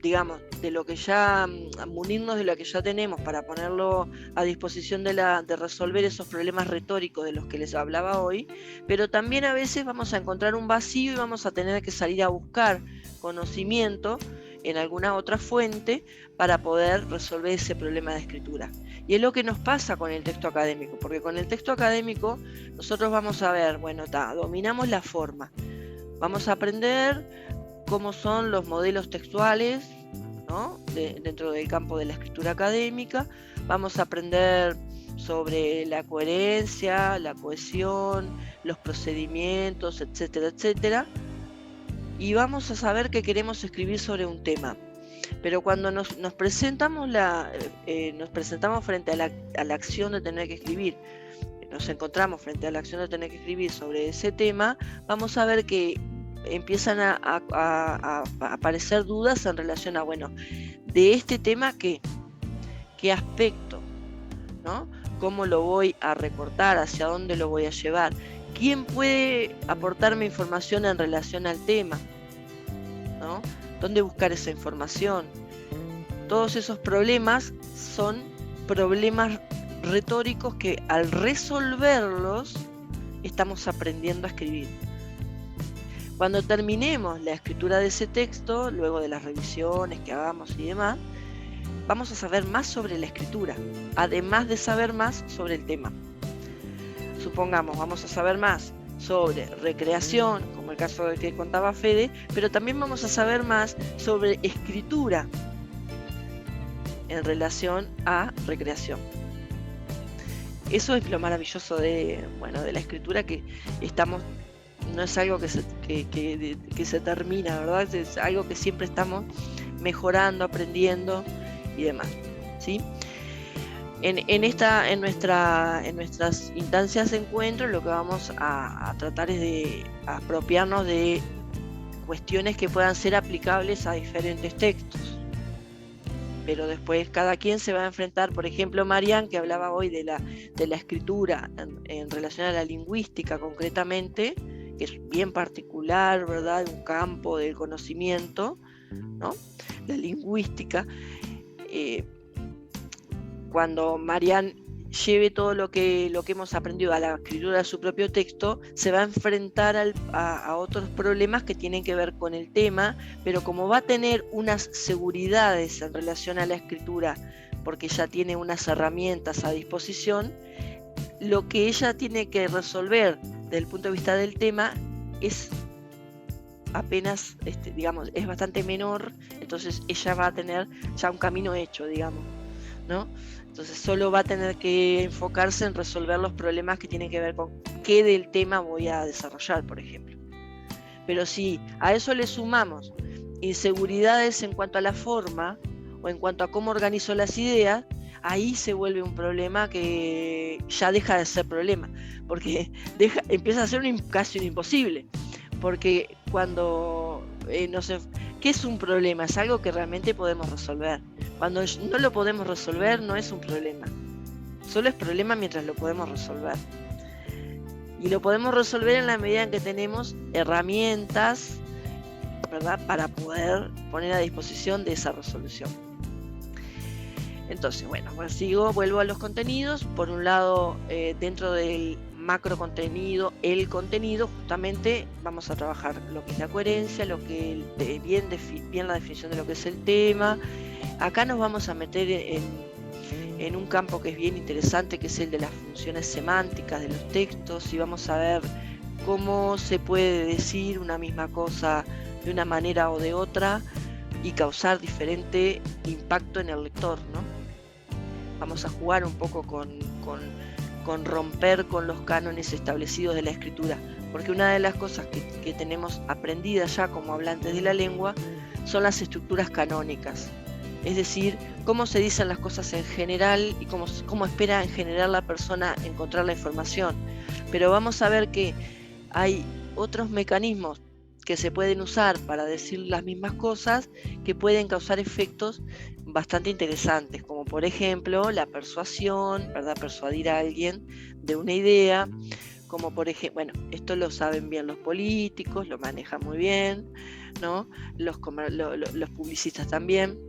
digamos, de lo que ya, munirnos de lo que ya tenemos para ponerlo a disposición de resolver esos problemas retóricos de los que les hablaba hoy, pero también a veces vamos a encontrar un vacío y vamos a tener que salir a buscar conocimiento en alguna otra fuente para poder resolver ese problema de escritura. Y es lo que nos pasa con el texto académico, porque con el texto académico nosotros vamos a ver, bueno, dominamos la forma, vamos a aprender cómo son los modelos textuales, ¿no? Dentro del campo de la escritura académica, vamos a aprender sobre la coherencia, la cohesión, los procedimientos, etcétera, etcétera, y vamos a saber que queremos escribir sobre un tema. Pero cuando nos presentamos frente a la acción de tener que escribir, nos encontramos frente a la acción de tener que escribir sobre ese tema, vamos a ver que empiezan a aparecer dudas en relación a, bueno, de este tema, ¿qué aspecto? ¿No? ¿Cómo lo voy a recortar? ¿Hacia dónde lo voy a llevar? ¿Quién puede aportarme información en relación al tema? ¿No? ¿Dónde buscar esa información? Todos esos problemas son problemas retóricos que al resolverlos estamos aprendiendo a escribir. Cuando terminemos la escritura de ese texto, luego de las revisiones que hagamos y demás, vamos a saber más sobre la escritura, además de saber más sobre el tema. Supongamos, vamos a saber más sobre recreación, como el caso del que contaba Fede, pero también vamos a saber más sobre escritura en relación a recreación. Eso es lo maravilloso de la escritura, que no es algo que se termina, ¿verdad? Es algo que siempre estamos mejorando, aprendiendo y demás, ¿sí? En nuestras instancias de encuentro, lo que vamos a tratar es de apropiarnos de cuestiones que puedan ser aplicables a diferentes textos. Pero después cada quien se va a enfrentar, por ejemplo, Marian, que hablaba hoy de la escritura en relación a la lingüística concretamente, que es bien particular, ¿verdad? Un campo del conocimiento, ¿no? La lingüística. Cuando Marian lleve todo lo que hemos aprendido a la escritura de su propio texto, se va a enfrentar a otros problemas que tienen que ver con el tema, pero como va a tener unas seguridades en relación a la escritura, porque ya tiene unas herramientas a disposición, lo que ella tiene que resolver desde el punto de vista del tema es apenas, es bastante menor, entonces ella va a tener ya un camino hecho, digamos, ¿no? Entonces solo va a tener que enfocarse en resolver los problemas que tienen que ver con qué del tema voy a desarrollar, por ejemplo. Pero si a eso le sumamos inseguridades en cuanto a la forma o en cuanto a cómo organizo las ideas, ahí se vuelve un problema que ya deja de ser problema, porque empieza a ser casi un imposible, porque cuando ¿qué es un problema? Es algo que realmente podemos resolver. Cuando no lo podemos resolver, no es un problema. Solo es problema mientras lo podemos resolver. Y lo podemos resolver en la medida en que tenemos herramientas ¿verdad? Para poder poner a disposición de esa resolución. Entonces, bueno, vuelvo a los contenidos. Por un lado, dentro del macro contenido, el contenido, justamente vamos a trabajar lo que es la coherencia, lo que bien la definición de lo que es el tema. Acá nos vamos a meter en un campo que es bien interesante, que es el de las funciones semánticas de los textos, y vamos a ver cómo se puede decir una misma cosa de una manera o de otra y causar diferente impacto en el lector, ¿no? Vamos a jugar un poco con romper con los cánones establecidos de la escritura, porque una de las cosas que tenemos aprendidas ya como hablantes de la lengua son las estructuras canónicas, es decir, cómo se dicen las cosas en general y cómo espera en general la persona encontrar la información. Pero vamos a ver que hay otros mecanismos que se pueden usar para decir las mismas cosas que pueden causar efectos bastante interesantes, como por ejemplo la persuasión, ¿verdad? Persuadir a alguien de una idea, como por ejemplo, bueno, esto lo saben bien los políticos, lo manejan muy bien, ¿no? Los publicistas también,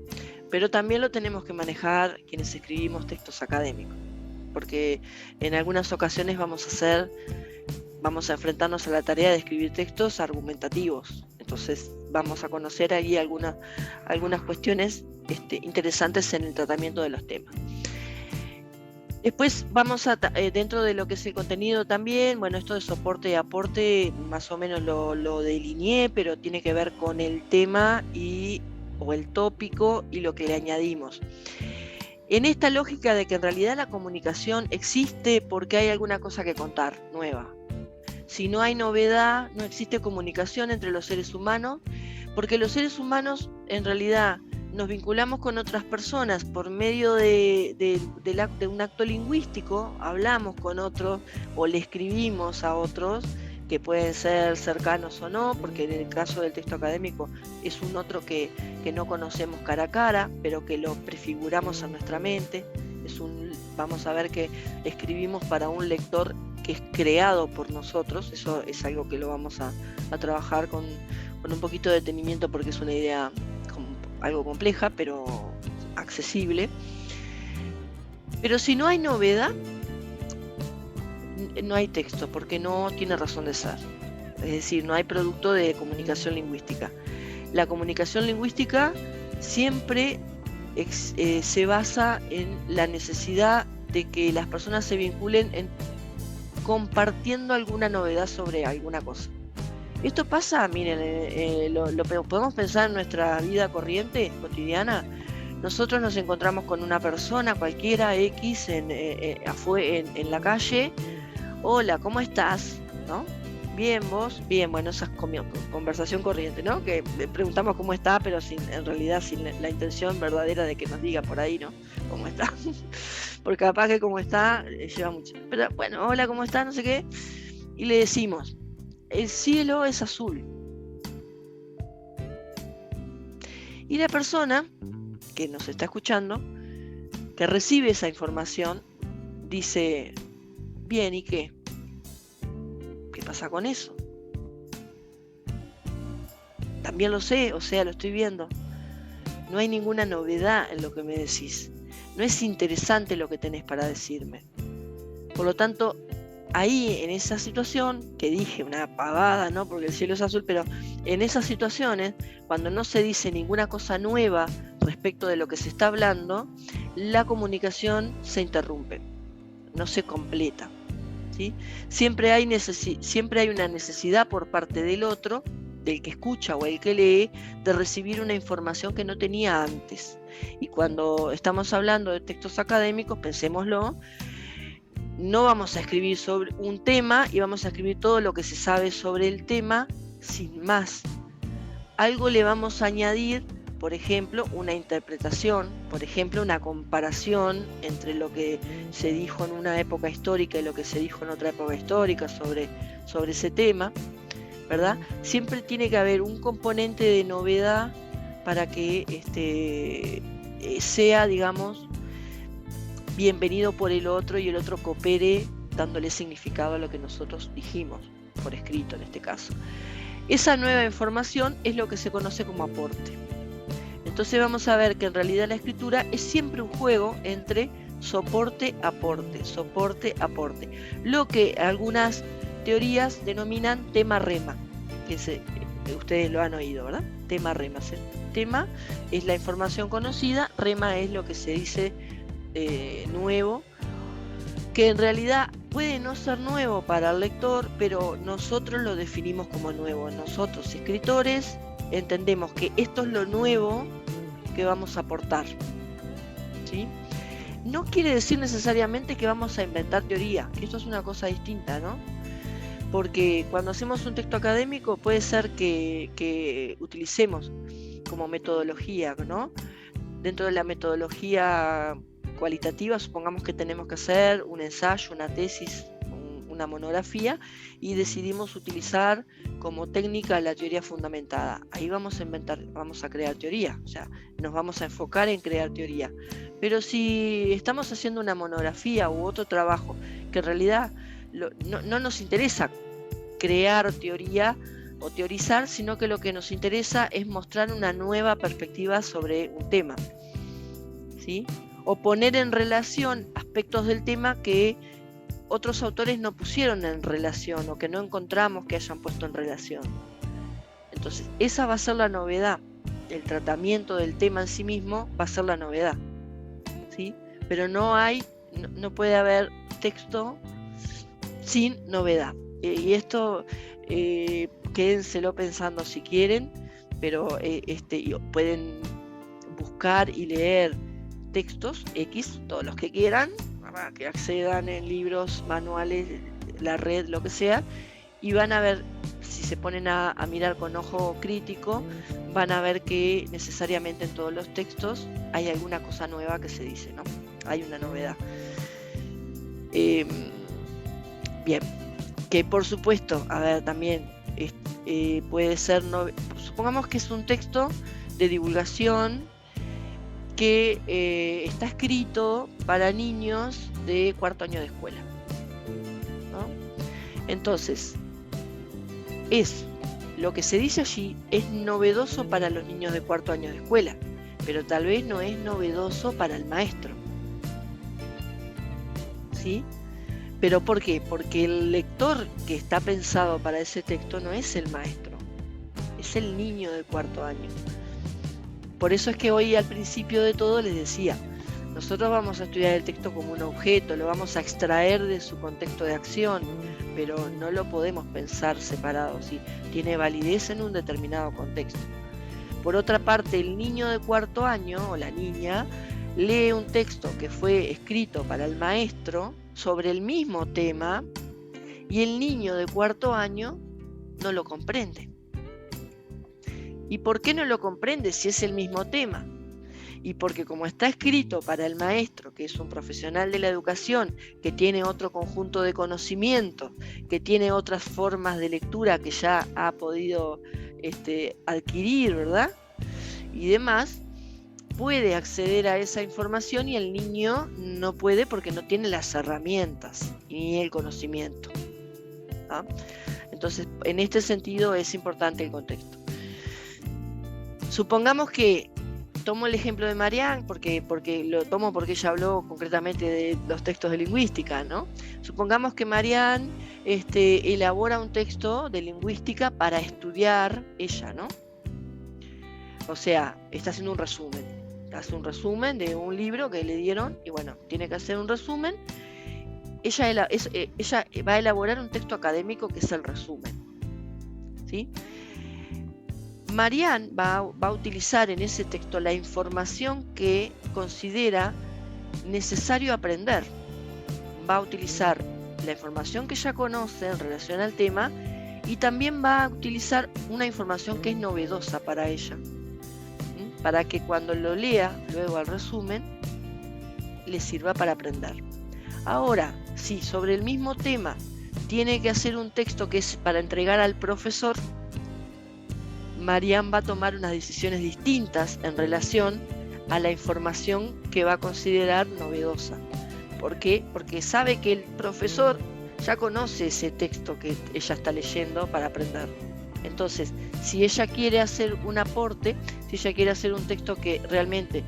pero también lo tenemos que manejar quienes escribimos textos académicos, porque en algunas ocasiones vamos a enfrentarnos a la tarea de escribir textos argumentativos. Entonces vamos a conocer ahí algunas cuestiones interesantes en el tratamiento de los temas. Después vamos dentro de lo que es el contenido también, bueno, esto de soporte y aporte más o menos lo delineé, pero tiene que ver con el tema o el tópico y lo que le añadimos. En esta lógica de que en realidad la comunicación existe porque hay alguna cosa que contar, nueva. Si no hay novedad, no existe comunicación entre los seres humanos, porque los seres humanos en realidad nos vinculamos con otras personas por medio de un acto lingüístico, hablamos con otros o le escribimos a otros, que pueden ser cercanos o no, porque en el caso del texto académico es un otro que no conocemos cara a cara, pero que lo prefiguramos en nuestra mente. Vamos a ver que escribimos para un lector que es creado por nosotros. Eso es algo que lo vamos a trabajar con un poquito de detenimiento, porque es una idea algo compleja, pero accesible. Pero si no hay novedad, no hay texto, porque no tiene razón de ser. Es decir, no hay producto de comunicación lingüística. La comunicación lingüística siempre se basa en la necesidad de que las personas se vinculen compartiendo alguna novedad sobre alguna cosa. Esto pasa, miren, lo podemos pensar en nuestra vida corriente, cotidiana. Nosotros nos encontramos con una persona cualquiera, X, en la calle. Hola, ¿cómo estás? ¿No? Bien, ¿vos? Bien, bueno, esa es conversación corriente, ¿no? Que preguntamos cómo está, pero en realidad sin la intención verdadera de que nos diga por ahí, ¿no? ¿Cómo está? Porque capaz que cómo está lleva mucho. Pero bueno, hola, ¿cómo está? No sé qué. Y le decimos, el cielo es azul. Y la persona que nos está escuchando, que recibe esa información, dice, bien, ¿y qué? ¿Qué pasa con eso? También lo sé, o sea, lo estoy viendo. No hay ninguna novedad en lo que me decís. No es interesante lo que tenés para decirme. Por lo tanto, ahí en esa situación, que dije una pavada, ¿no? Porque el cielo es azul, pero en esas situaciones, cuando no se dice ninguna cosa nueva respecto de lo que se está hablando, la comunicación se interrumpe, no se completa, ¿sí? Siempre hay una necesidad por parte del otro, del que escucha o el que lee, de recibir una información que no tenía antes. Y cuando estamos hablando de textos académicos, pensémoslo, no vamos a escribir sobre un tema y vamos a escribir todo lo que se sabe sobre el tema sin más. Algo le vamos a añadir, por ejemplo, una interpretación, por ejemplo, una comparación entre lo que se dijo en una época histórica y lo que se dijo en otra época histórica sobre ese tema, ¿verdad? Siempre tiene que haber un componente de novedad para que sea, digamos, bienvenido por el otro y el otro coopere dándole significado a lo que nosotros dijimos, por escrito en este caso. Esa nueva información es lo que se conoce como aporte. Entonces vamos a ver que en realidad la escritura es siempre un juego entre soporte-aporte, soporte-aporte. Lo que algunas teorías denominan tema-rema, que ustedes lo han oído, ¿verdad? Tema-rema. Tema es la información conocida, rema es lo que se dice nuevo, que en realidad puede no ser nuevo para el lector, pero nosotros lo definimos como nuevo. Nosotros, escritores, entendemos que esto es lo nuevo que vamos a aportar, ¿sí? No quiere decir necesariamente que vamos a inventar teoría, que esto es una cosa distinta, ¿no? Porque cuando hacemos un texto académico puede ser que utilicemos como metodología, ¿no? Dentro de la metodología cualitativa, supongamos que tenemos que hacer un ensayo, una tesis, una monografía, y decidimos utilizar como técnica la teoría fundamentada. Ahí vamos a crear teoría, o sea, nos vamos a enfocar en crear teoría. Pero si estamos haciendo una monografía u otro trabajo que en realidad no nos interesa crear teoría o teorizar, sino que lo que nos interesa es mostrar una nueva perspectiva sobre un tema, ¿sí? O poner en relación aspectos del tema que otros autores no pusieron en relación o que no encontramos que hayan puesto en relación. Entonces, esa va a ser la novedad. El tratamiento del tema en sí mismo va a ser la novedad, ¿sí? Pero no puede haber texto sin novedad. Y esto quédenselo pensando si quieren, pero pueden buscar y leer textos X, todos los que quieran, para que accedan en libros, manuales, la red, lo que sea, y van a ver, si se ponen a mirar con ojo crítico, van a ver que necesariamente en todos los textos hay alguna cosa nueva que se dice, ¿no? Hay una novedad. Bien, que por supuesto, a ver, también puede ser, supongamos que es un texto de divulgación que está escrito para niños de cuarto año de escuela, ¿no? Entonces, lo que se dice allí es novedoso para los niños de cuarto año de escuela, pero tal vez no es novedoso para el maestro, ¿sí? ¿Pero por qué? Porque el lector que está pensado para ese texto no es el maestro, es el niño de cuarto año. Por eso es que hoy al principio de todo les decía, nosotros vamos a estudiar el texto como un objeto, lo vamos a extraer de su contexto de acción, pero no lo podemos pensar separado, ¿sí? Tiene validez en un determinado contexto. Por otra parte, el niño de cuarto año o la niña lee un texto que fue escrito para el maestro sobre el mismo tema y el niño de cuarto año no lo comprende. ¿Y por qué no lo comprende si es el mismo tema? Y porque como está escrito para el maestro, que es un profesional de la educación, que tiene otro conjunto de conocimientos, que tiene otras formas de lectura que ya ha podido adquirir, ¿verdad? Y demás, puede acceder a esa información y el niño no puede porque no tiene las herramientas ni el conocimiento, ¿no? Entonces, en este sentido es importante el contexto. Supongamos que, tomo el ejemplo de Marianne, porque lo tomo porque ella habló concretamente de los textos de lingüística, ¿no? Supongamos que Marianne elabora un texto de lingüística para estudiar ella, ¿no? O sea, está haciendo un resumen. Hace un resumen de un libro que le dieron y bueno, tiene que hacer un resumen. Ella va a elaborar un texto académico que es el resumen, ¿sí? Marianne va a utilizar en ese texto la información que considera necesario aprender. Va a utilizar la información que ya conoce en relación al tema y también va a utilizar una información que es novedosa para ella, para que cuando lo lea luego al resumen le sirva para aprender. Ahora, si sobre el mismo tema tiene que hacer un texto que es para entregar al profesor, Marianne va a tomar unas decisiones distintas en relación a la información que va a considerar novedosa. ¿Por qué? Porque sabe que el profesor ya conoce ese texto que ella está leyendo para aprender. Entonces, si ella quiere hacer un aporte, si ella quiere hacer un texto que realmente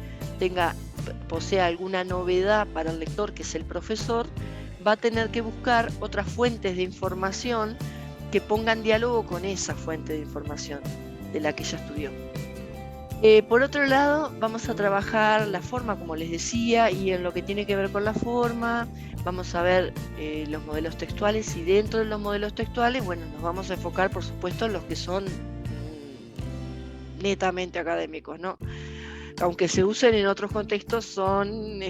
posea alguna novedad para el lector, que es el profesor, va a tener que buscar otras fuentes de información que pongan diálogo con esa fuente de información de la que ella estudió. Por otro lado, vamos a trabajar la forma, como les decía, y en lo que tiene que ver con la forma, vamos a ver los modelos textuales, y dentro de los modelos textuales, bueno, nos vamos a enfocar, por supuesto, en los que son netamente académicos, ¿no? Aunque se usen en otros contextos, son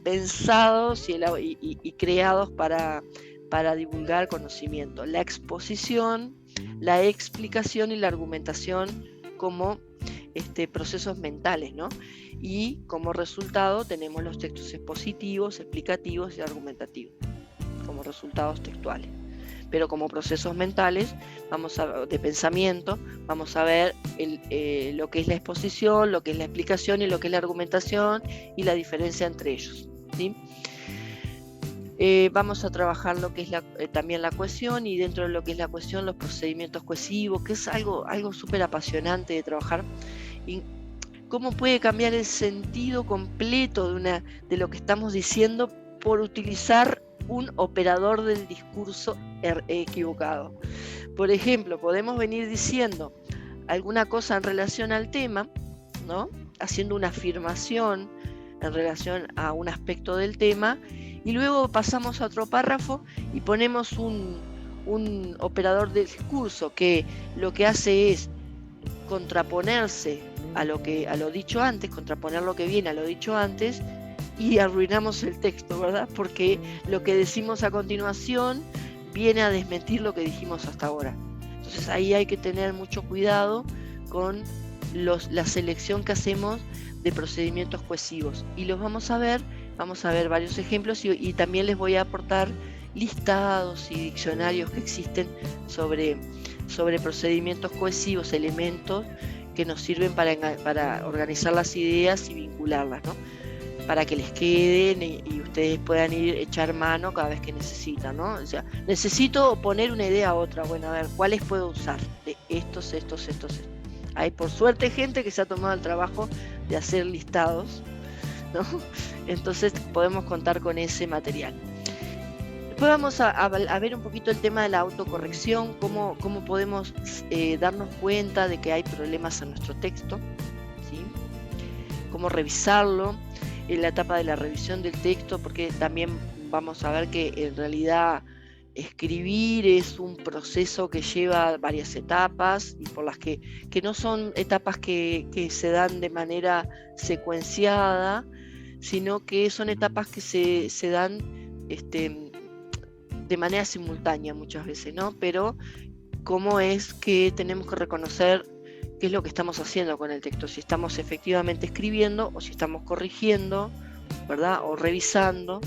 pensados y creados para divulgar conocimiento. La exposición, la explicación y la argumentación como procesos mentales, ¿no? Y como resultado tenemos los textos expositivos, explicativos y argumentativos como resultados textuales. Pero como procesos mentales, de pensamiento, vamos a ver lo que es la exposición, lo que es la explicación y lo que es la argumentación y la diferencia entre ellos, ¿sí? Vamos a trabajar lo que es también la cohesión, y dentro de lo que es la cohesión, los procedimientos cohesivos, que es algo súper apasionante de trabajar, y cómo puede cambiar el sentido completo de lo que estamos diciendo por utilizar un operador del discurso equivocado. Por ejemplo, podemos venir diciendo alguna cosa en relación al tema, ¿no? Haciendo una afirmación en relación a un aspecto del tema, y luego pasamos a otro párrafo y ponemos un operador del discurso que lo que hace es contraponerse a lo dicho antes, contraponer lo que viene a lo dicho antes, y arruinamos el texto, ¿verdad? Porque lo que decimos a continuación viene a desmentir lo que dijimos hasta ahora. Entonces ahí hay que tener mucho cuidado con la selección que hacemos de procedimientos cohesivos, y los vamos a ver varios ejemplos, y también les voy a aportar listados y diccionarios que existen sobre procedimientos cohesivos, elementos que nos sirven para organizar las ideas y vincularlas, ¿no? Para que les queden y ustedes puedan echar mano cada vez que necesitan, ¿no? O sea, necesito poner una idea a otra, bueno, a ver, ¿cuáles puedo usar? De estos. Hay por suerte gente que se ha tomado el trabajo de hacer listados, ¿no? Entonces podemos contar con ese material. Después vamos a ver un poquito el tema de la autocorrección, cómo podemos darnos cuenta de que hay problemas en nuestro texto, ¿sí? Cómo revisarlo en la etapa de la revisión del texto, porque también vamos a ver que en realidad escribir es un proceso que lleva varias etapas, y por las que no son etapas que se dan de manera secuenciada, sino que son etapas que se dan de manera simultánea muchas veces, ¿no? Pero cómo es que tenemos que reconocer qué es lo que estamos haciendo con el texto, si estamos efectivamente escribiendo o si estamos corrigiendo, ¿verdad? O revisando,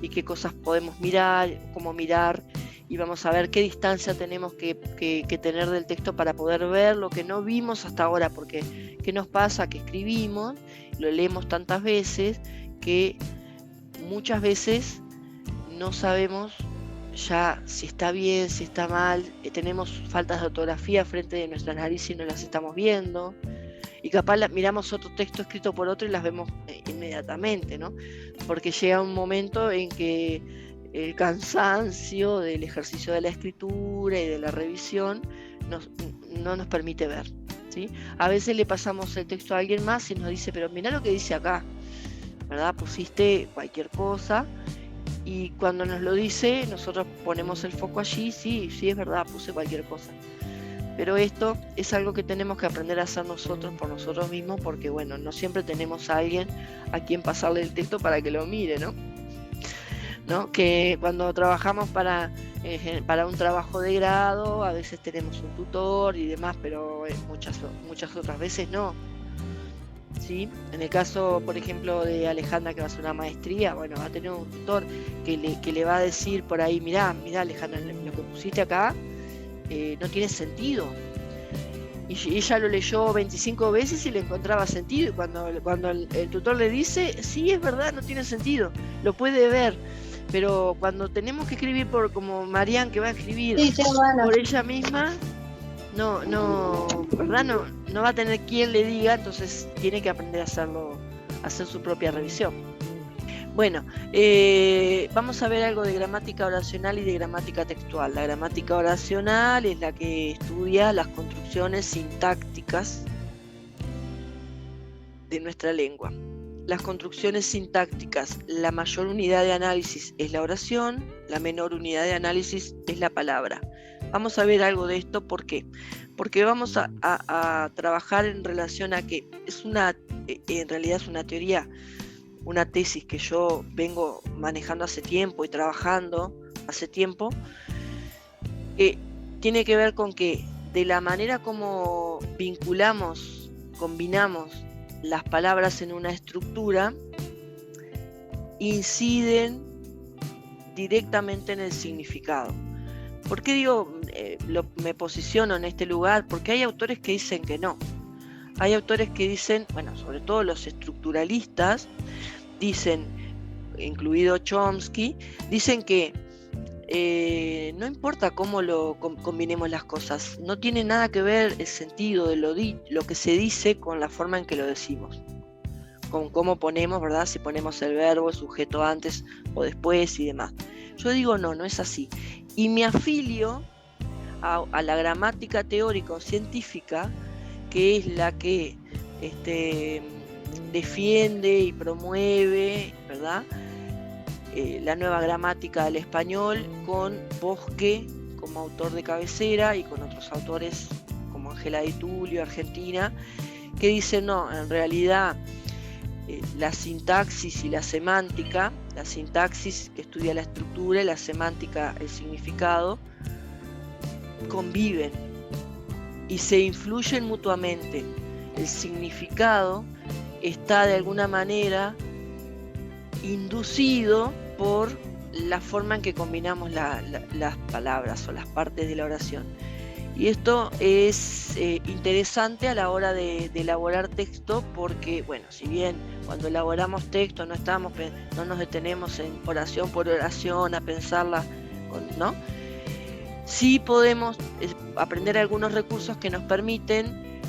y qué cosas podemos mirar, cómo mirar, y vamos a ver qué distancia tenemos que tener del texto para poder ver lo que no vimos hasta ahora, porque ¿qué nos pasa? Que escribimos, lo leemos tantas veces que muchas veces no sabemos ya si está bien, si está mal, tenemos faltas de ortografía frente de nuestra nariz y no las estamos viendo, y capaz miramos otro texto escrito por otro y las vemos inmediatamente, ¿no? Porque llega un momento en que el cansancio del ejercicio de la escritura y de la revisión no nos permite ver, ¿sí? A veces le pasamos el texto a alguien más y nos dice, pero mirá lo que dice acá, ¿verdad? Pusiste cualquier cosa. Y cuando nos lo dice, nosotros ponemos el foco allí, sí, es verdad, puse cualquier cosa. Pero esto es algo que tenemos que aprender a hacer nosotros por nosotros mismos, porque bueno, no siempre tenemos a alguien a quien pasarle el texto para que lo mire, ¿no? Que cuando trabajamos para un trabajo de grado, a veces tenemos un tutor y demás, pero muchas otras veces no. ¿Sí? En el caso, por ejemplo, de Alejandra, que va a hacer una maestría, bueno, va a tener un tutor que le va a decir por ahí, mirá Alejandra, lo que pusiste acá no tiene sentido. Y ella lo leyó 25 veces y le encontraba sentido, y cuando el tutor le dice, sí, es verdad, no tiene sentido, lo puede ver, pero cuando tenemos que escribir como Marian, que va a escribir por ella misma, ¿verdad? No va a tener quien le diga, entonces tiene que aprender a hacerlo, a hacer su propia revisión. Bueno, vamos a ver algo de gramática oracional y de gramática textual. La gramática oracional es la que estudia las construcciones sintácticas de nuestra lengua. Las construcciones sintácticas, la mayor unidad de análisis es la oración, la menor unidad de análisis es la palabra. Vamos a ver algo de esto, ¿por qué? Porque vamos a trabajar en relación a que en realidad es una teoría, una tesis que yo vengo manejando hace tiempo y trabajando hace tiempo, tiene que ver con que de la manera como combinamos las palabras en una estructura, inciden directamente en el significado. ¿Por qué digo, me posiciono en este lugar? Porque hay autores que dicen que no. Hay autores que dicen, bueno, sobre todo los estructuralistas, dicen, incluido Chomsky, dicen que no importa cómo combinemos las cosas, no tiene nada que ver el sentido de lo que se dice con la forma en que lo decimos, con cómo ponemos, ¿verdad? Si ponemos el verbo, el sujeto antes o después y demás. Yo digo no es así. Y me afilio a la gramática teórica o científica, que es la que defiende y promueve, ¿verdad?, la nueva gramática del español, con Bosque como autor de cabecera y con otros autores como Ángela Di Tullio, Argentina, que dicen no, en realidad la sintaxis y la semántica, la sintaxis que estudia la estructura y la semántica el significado, conviven y se influyen mutuamente. El significado está de alguna manera inducido por la forma en que combinamos las palabras o las partes de la oración. Y esto es interesante a la hora de elaborar texto, porque, bueno, si bien cuando elaboramos texto no nos detenemos en oración por oración a pensarla, ¿no? Sí podemos aprender algunos recursos que nos permiten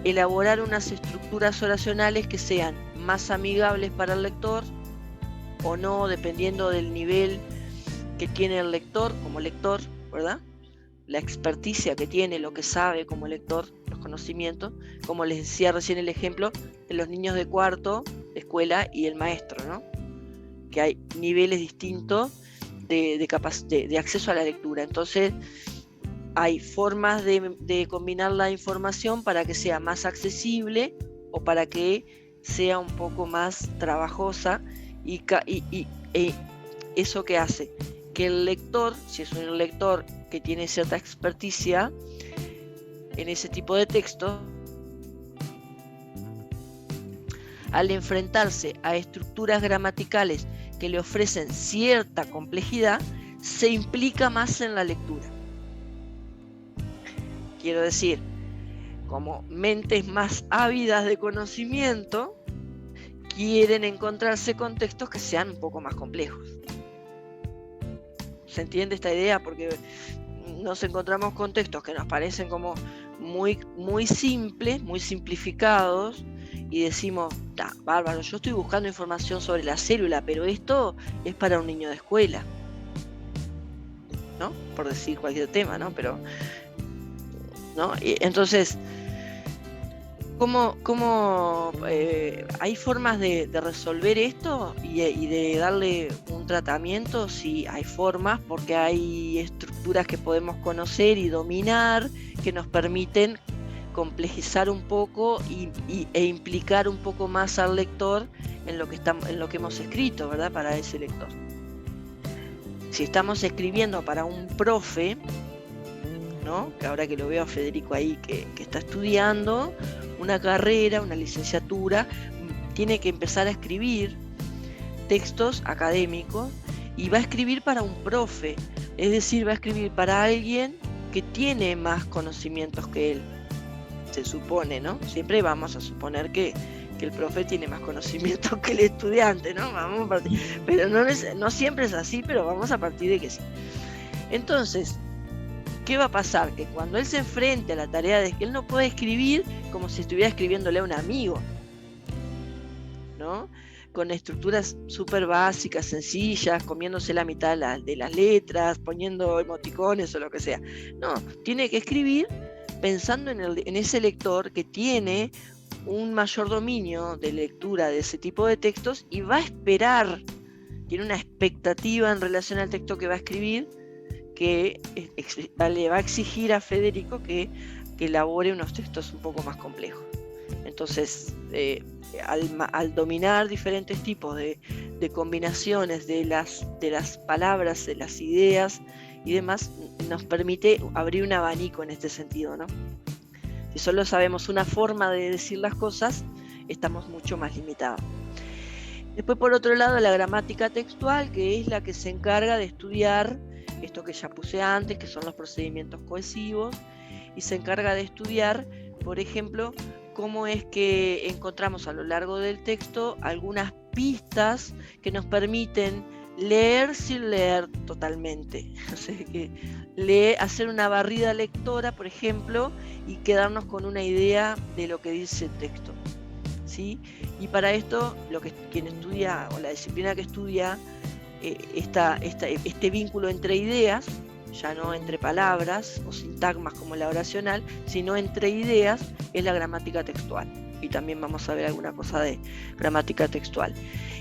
elaborar unas estructuras oracionales que sean más amigables para el lector o no, dependiendo del nivel que tiene el lector como lector, ¿verdad? La experticia que tiene, lo que sabe como lector, los conocimientos, como les decía recién el ejemplo de los niños de cuarto de escuela y el maestro, ¿no? Que hay niveles distintos de acceso a la lectura. Entonces hay formas de combinar la información para que sea más accesible o para que sea un poco más trabajosa, y eso que hace que el lector, si es un lector que tiene cierta experticia en ese tipo de texto, al enfrentarse a estructuras gramaticales que le ofrecen cierta complejidad, se implica más en la lectura. Quiero decir, como mentes más ávidas de conocimiento, quieren encontrarse con textos que sean un poco más complejos. ¿Se entiende esta idea? Porque nos encontramos con textos que nos parecen como muy, muy simples, muy simplificados, y decimos, bárbaro, yo estoy buscando información sobre la célula, pero esto es para un niño de escuela, ¿no? Por decir cualquier tema, ¿no? Pero, ¿no? Y entonces, ¿cómo hay formas de resolver esto y de darle un tratamiento? Sí, hay formas, porque hay estructuras que podemos conocer y dominar que nos permiten complejizar un poco e implicar un poco más al lector en lo que hemos escrito, ¿verdad? Para ese lector. Si estamos escribiendo para un profe, ¿no? Que ahora que lo veo a Federico ahí que está estudiando una carrera, una licenciatura, tiene que empezar a escribir textos académicos y va a escribir para un profe, es decir, va a escribir para alguien que tiene más conocimientos que él, se supone, ¿no? Siempre vamos a suponer que el profe tiene más conocimientos que el estudiante, ¿no? Vamos a partir, pero no siempre es así, pero vamos a partir de que sí. Entonces, ¿qué va a pasar? Que cuando él se enfrente a la tarea de que él no puede escribir como si estuviera escribiéndole a un amigo, ¿no? Con estructuras súper básicas, sencillas, comiéndose la mitad de las letras, poniendo emoticones o lo que sea. No, tiene que escribir pensando en ese lector que tiene un mayor dominio de lectura de ese tipo de textos y va a esperar, tiene una expectativa en relación al texto que va a escribir, que le va a exigir a Federico que elabore unos textos un poco más complejos. Entonces, al dominar diferentes tipos de combinaciones de las palabras, de las ideas y demás, nos permite abrir un abanico en este sentido, ¿no? Si solo sabemos una forma de decir las cosas, estamos mucho más limitados. Después, por otro lado, la gramática textual, que es la que se encarga de estudiar esto que ya puse antes, que son los procedimientos cohesivos, y se encarga de estudiar, por ejemplo, cómo es que encontramos a lo largo del texto algunas pistas que nos permiten leer sin leer totalmente. O sea, que hacer una barrida lectora, por ejemplo, y quedarnos con una idea de lo que dice el texto, ¿sí? Y para esto, quien estudia, o la disciplina que estudia este vínculo entre ideas, ya no entre palabras o sintagmas como la oracional, sino entre ideas, es la gramática textual. Y también vamos a ver alguna cosa de gramática textual.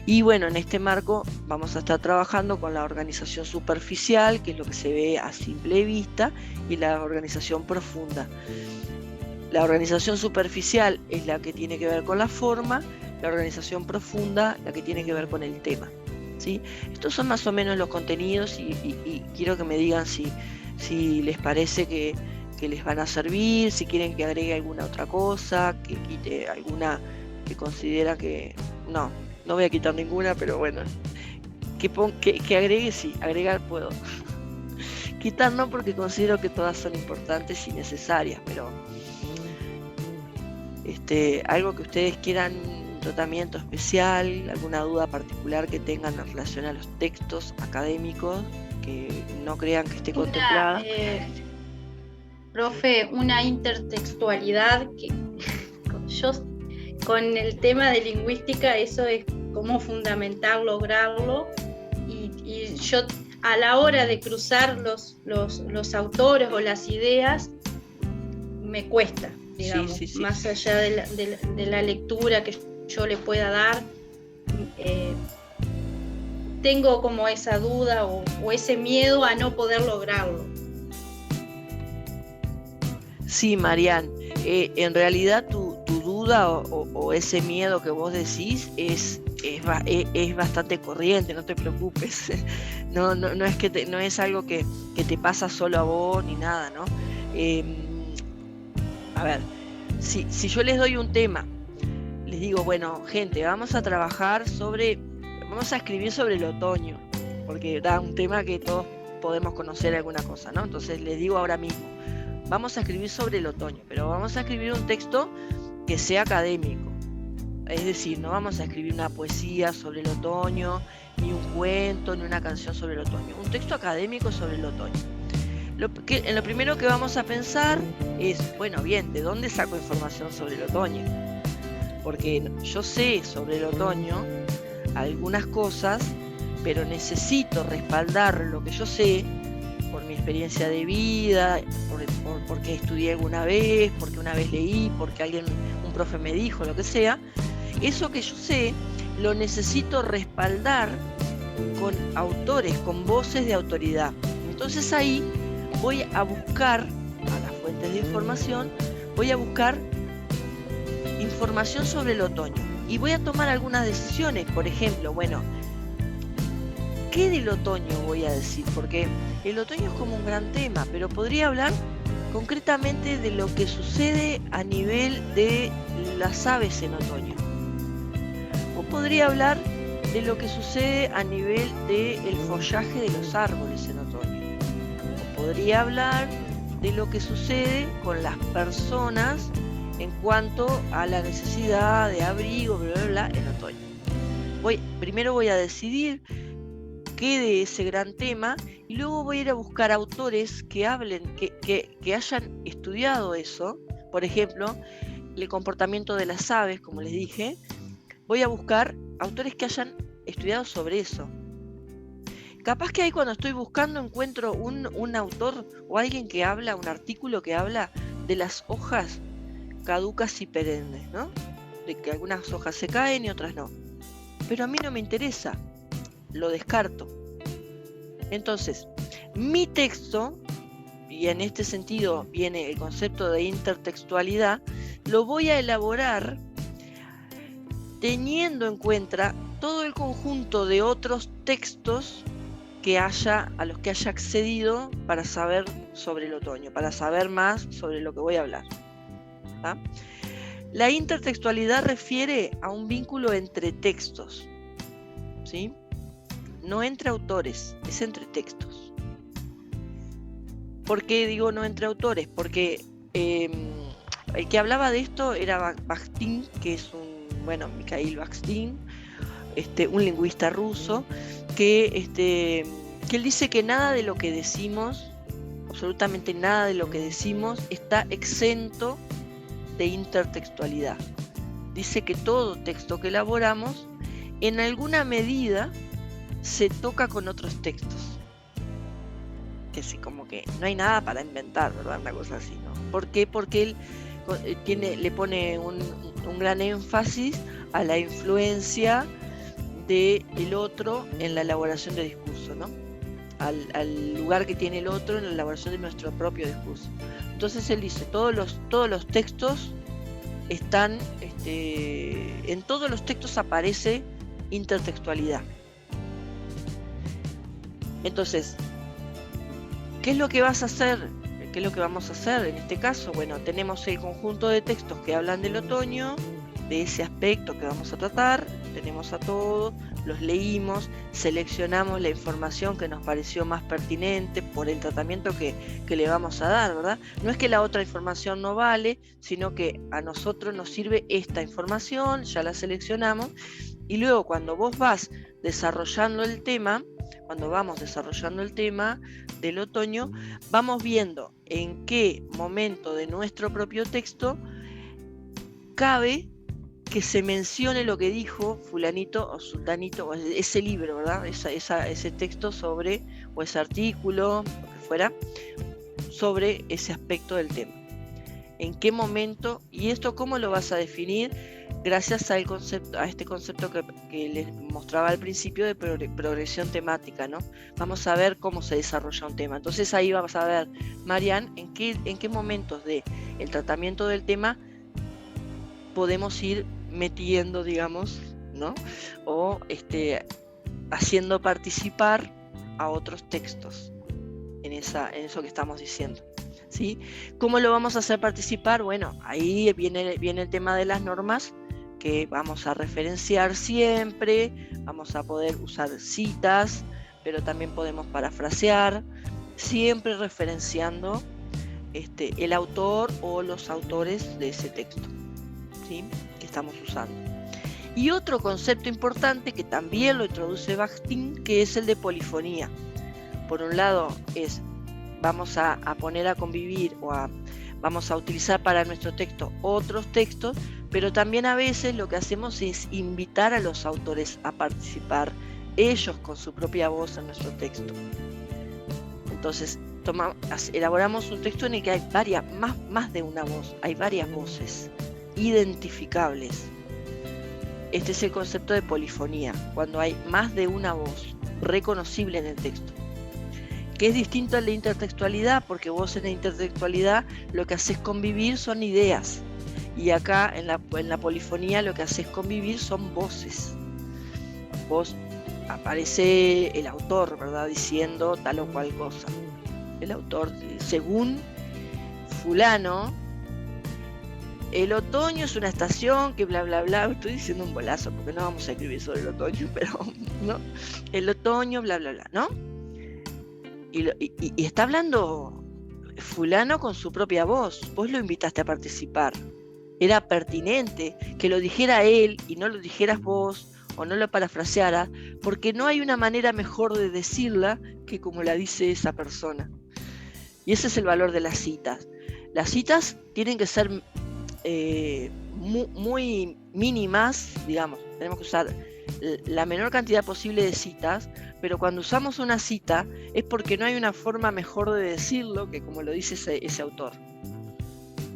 Y bueno, en este marco vamos a estar trabajando con la organización superficial, que es lo que se ve a simple vista, y la organización profunda. La organización superficial es la que tiene que ver con la forma, la organización profunda la que tiene que ver con el tema, ¿sí? Estos son más o menos los contenidos y quiero que me digan si les parece que les van a servir, si quieren que agregue alguna otra cosa, que quite alguna que considera que... No voy a quitar ninguna, pero bueno, que agregue, sí, agregar puedo. Quitar no, porque considero que todas son importantes y necesarias, pero algo que ustedes quieran, un tratamiento especial, alguna duda particular que tengan en relación a los textos académicos, que no crean que esté contemplada. Profe, una intertextualidad que yo con el tema de lingüística, eso es como fundamental lograrlo, y yo a la hora de cruzar los autores o las ideas me cuesta, digamos, sí. Más allá de la lectura que yo le pueda dar, tengo como esa duda o ese miedo a no poder lograrlo. Sí, Marian, en realidad tu duda o ese miedo que vos decís es bastante corriente, no te preocupes. No es no es algo que te pasa solo a vos ni nada, ¿no? A ver, si yo les doy un tema, les digo, bueno, gente, vamos a escribir sobre el otoño, porque da un tema que todos podemos conocer alguna cosa, ¿no? Entonces les digo ahora mismo, vamos a escribir sobre el otoño, pero vamos a escribir un texto que sea académico. Es decir, no vamos a escribir una poesía sobre el otoño, ni un cuento, ni una canción sobre el otoño. Un texto académico sobre el otoño. Lo primero que vamos a pensar es, bueno, bien, ¿de dónde saco información sobre el otoño? Porque yo sé sobre el otoño algunas cosas, pero necesito respaldar lo que yo sé por mi experiencia de vida, porque estudié alguna vez, porque una vez leí, porque un profe me dijo, lo que sea. Eso que yo sé lo necesito respaldar con autores, con voces de autoridad. Entonces ahí voy a buscar a las fuentes de información, voy a buscar información sobre el otoño y voy a tomar algunas decisiones. Por ejemplo, bueno, ¿qué del otoño voy a decir? Porque el otoño es como un gran tema, pero podría hablar concretamente de lo que sucede a nivel de las aves en otoño. O podría hablar de lo que sucede a nivel del follaje de los árboles en otoño. O podría hablar de lo que sucede con las personas en cuanto a la necesidad de abrigo, bla, bla, bla, en otoño. Primero voy a decidir quede ese gran tema, y luego voy a ir a buscar autores que hablen, que hayan estudiado eso. Por ejemplo, el comportamiento de las aves, como les dije, voy a buscar autores que hayan estudiado sobre eso. Capaz que ahí cuando estoy buscando encuentro un autor o alguien que habla, un artículo que habla de las hojas caducas y perennes, ¿no? De que algunas hojas se caen y otras no. Pero a mí no me interesa, lo descarto. Entonces, mi texto, y en este sentido viene el concepto de intertextualidad, lo voy a elaborar teniendo en cuenta todo el conjunto de otros textos a los que haya accedido para saber sobre el otoño, para saber más sobre lo que voy a hablar. ¿Ah? La intertextualidad refiere a un vínculo entre textos, ¿sí? No entre autores, es entre textos. ¿Por qué digo no entre autores? Porque el que hablaba de esto era Bakhtin, que es Mikhail Bakhtin, un lingüista ruso, que él dice que nada de lo que decimos, absolutamente nada de lo que decimos, está exento de intertextualidad. Dice que todo texto que elaboramos, en alguna medida, se toca con otros textos. Que sí, como que no hay nada para inventar, ¿verdad? Una cosa así, ¿no? ¿Por qué? Porque él le pone un gran énfasis a la influencia del otro en la elaboración de discurso, ¿no? Al lugar que tiene el otro en la elaboración de nuestro propio discurso. Entonces él dice, todos los textos están, en todos los textos aparece intertextualidad. Entonces, ¿qué es lo que vas a hacer? ¿Qué es lo que vamos a hacer en este caso? Bueno, tenemos el conjunto de textos que hablan del otoño, de ese aspecto que vamos a tratar, tenemos a todos, los leímos, seleccionamos la información que nos pareció más pertinente por el tratamiento que le vamos a dar, ¿verdad? No es que la otra información no vale, sino que a nosotros nos sirve esta información, ya la seleccionamos, y luego cuando vos vas desarrollando el tema, cuando vamos desarrollando el tema del otoño, vamos viendo en qué momento de nuestro propio texto cabe que se mencione lo que dijo fulanito o sultanito, o ese libro, ¿verdad? Ese texto sobre, o ese artículo, lo que fuera, sobre ese aspecto del tema. ¿En qué momento? ¿Y esto cómo lo vas a definir? Gracias a este concepto que les mostraba al principio de progresión temática, ¿no? Vamos a ver cómo se desarrolla un tema. Entonces ahí vamos a ver, Marian, en qué momentos del tratamiento del tema podemos ir metiendo, digamos, ¿no? O haciendo participar a otros textos en eso que estamos diciendo, ¿sí? ¿Cómo lo vamos a hacer participar? Bueno, ahí viene el tema de las normas que vamos a referenciar siempre, vamos a poder usar citas, pero también podemos parafrasear, siempre referenciando el autor o los autores de ese texto, ¿sí? Que estamos usando. Y otro concepto importante que también lo introduce Bakhtin, que es el de polifonía. Por un lado vamos a poner a convivir vamos a utilizar para nuestro texto otros textos, pero también a veces lo que hacemos es invitar a los autores a participar ellos con su propia voz en nuestro texto. Entonces elaboramos un texto en el que hay más de una voz, hay varias voces identificables. Este es el concepto de polifonía, cuando hay más de una voz reconocible en el texto, que es distinto a la intertextualidad, porque vos en la intertextualidad lo que haces convivir son ideas, y acá en la polifonía lo que haces convivir son voces. Vos aparece el autor, ¿verdad?, diciendo tal o cual cosa. El autor, según fulano, el otoño es una estación que bla bla bla, estoy diciendo un bolazo porque no vamos a escribir sobre el otoño, pero no, el otoño bla bla bla, ¿no? Y está hablando fulano con su propia voz, vos lo invitaste a participar, era pertinente que lo dijera él y no lo dijeras vos, o no lo parafraseara, porque no hay una manera mejor de decirla que como la dice esa persona. Y ese es el valor de las citas. Las citas tienen que ser muy mínimas, digamos, tenemos que usar la menor cantidad posible de citas, pero cuando usamos una cita es porque no hay una forma mejor de decirlo que como lo dice ese autor.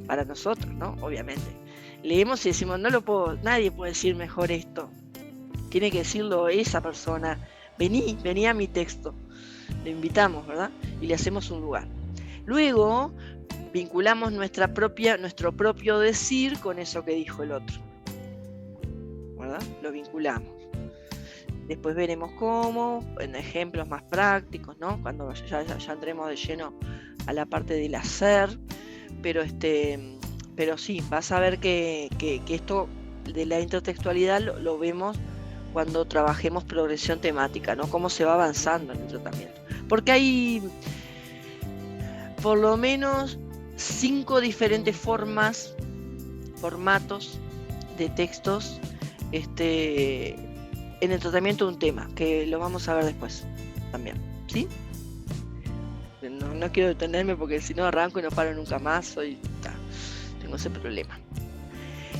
Para nosotros, ¿no? Obviamente. Leemos y decimos, nadie puede decir mejor esto. Tiene que decirlo esa persona. Vení a mi texto. Le invitamos, ¿verdad? Y le hacemos un lugar. Luego vinculamos nuestro propio decir con eso que dijo el otro, ¿verdad? Lo vinculamos. Después veremos cómo, en ejemplos más prácticos, ¿no? Cuando ya entremos de lleno a la parte del hacer, pero sí, vas a ver que esto de la intertextualidad lo vemos cuando trabajemos progresión temática, ¿no? Cómo se va avanzando en el tratamiento. Porque hay por lo menos 5 diferentes formatos de textos en el tratamiento de un tema, que lo vamos a ver después también, ¿sí? No quiero detenerme porque si no arranco y no paro nunca más, tengo ese problema.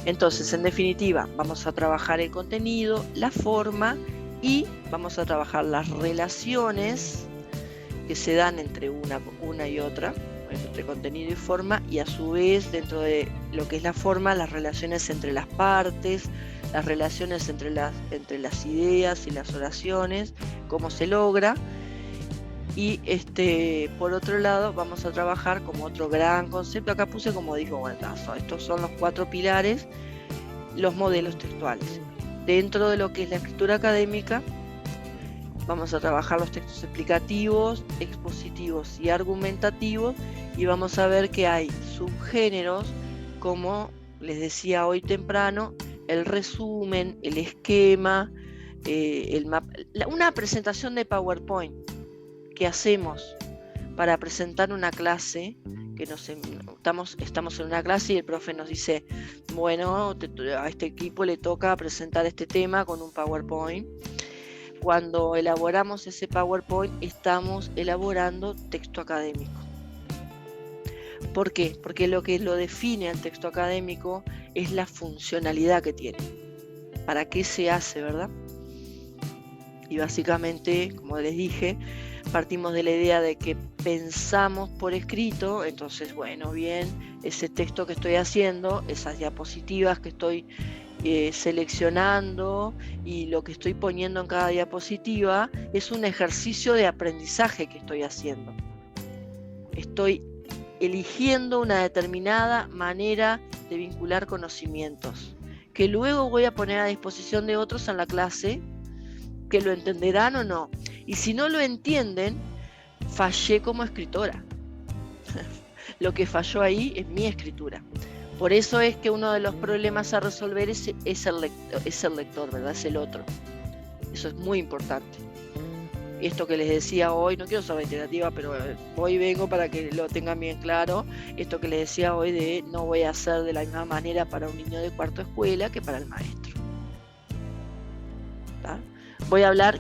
Entonces, en definitiva, vamos a trabajar el contenido, la forma y vamos a trabajar las relaciones que se dan entre una y otra, entre contenido y forma, y a su vez, dentro de lo que es la forma, las relaciones entre las partes, las relaciones entre las ideas y las oraciones, cómo se logra. Y por otro lado vamos a trabajar como otro gran concepto, acá puse como dijo Guantazo, estos son los 4 pilares, los modelos textuales. Dentro de lo que es la escritura académica, vamos a trabajar los textos explicativos, expositivos y argumentativos, y vamos a ver que hay subgéneros, como les decía hoy temprano, el resumen, el esquema, el mapa, una presentación de PowerPoint que hacemos para presentar una clase, que estamos en una clase y el profe nos dice, bueno, a este equipo le toca presentar este tema con un PowerPoint. Cuando elaboramos ese PowerPoint, estamos elaborando texto académico. ¿Por qué? Porque lo que lo define al texto académico es la funcionalidad que tiene. ¿Para qué se hace, verdad? Y básicamente, como les dije, partimos de la idea de que pensamos por escrito, entonces, bueno, bien, ese texto que estoy haciendo, esas diapositivas que estoy seleccionando y lo que estoy poniendo en cada diapositiva es un ejercicio de aprendizaje que estoy haciendo. Estoy eligiendo una determinada manera de vincular conocimientos que luego voy a poner a disposición de otros en la clase, que lo entenderán o no. Y si no lo entienden, fallé como escritora. Lo que falló ahí es mi escritura. Por eso es que uno de los problemas a resolver es el lector, ¿verdad? Es el otro. Eso es muy importante. Esto que les decía hoy, no quiero ser reiterativa, pero hoy vengo para que lo tengan bien claro. Esto que les decía hoy de no voy a hacer de la misma manera para un niño de cuarto escuela que para el maestro. ¿Tá?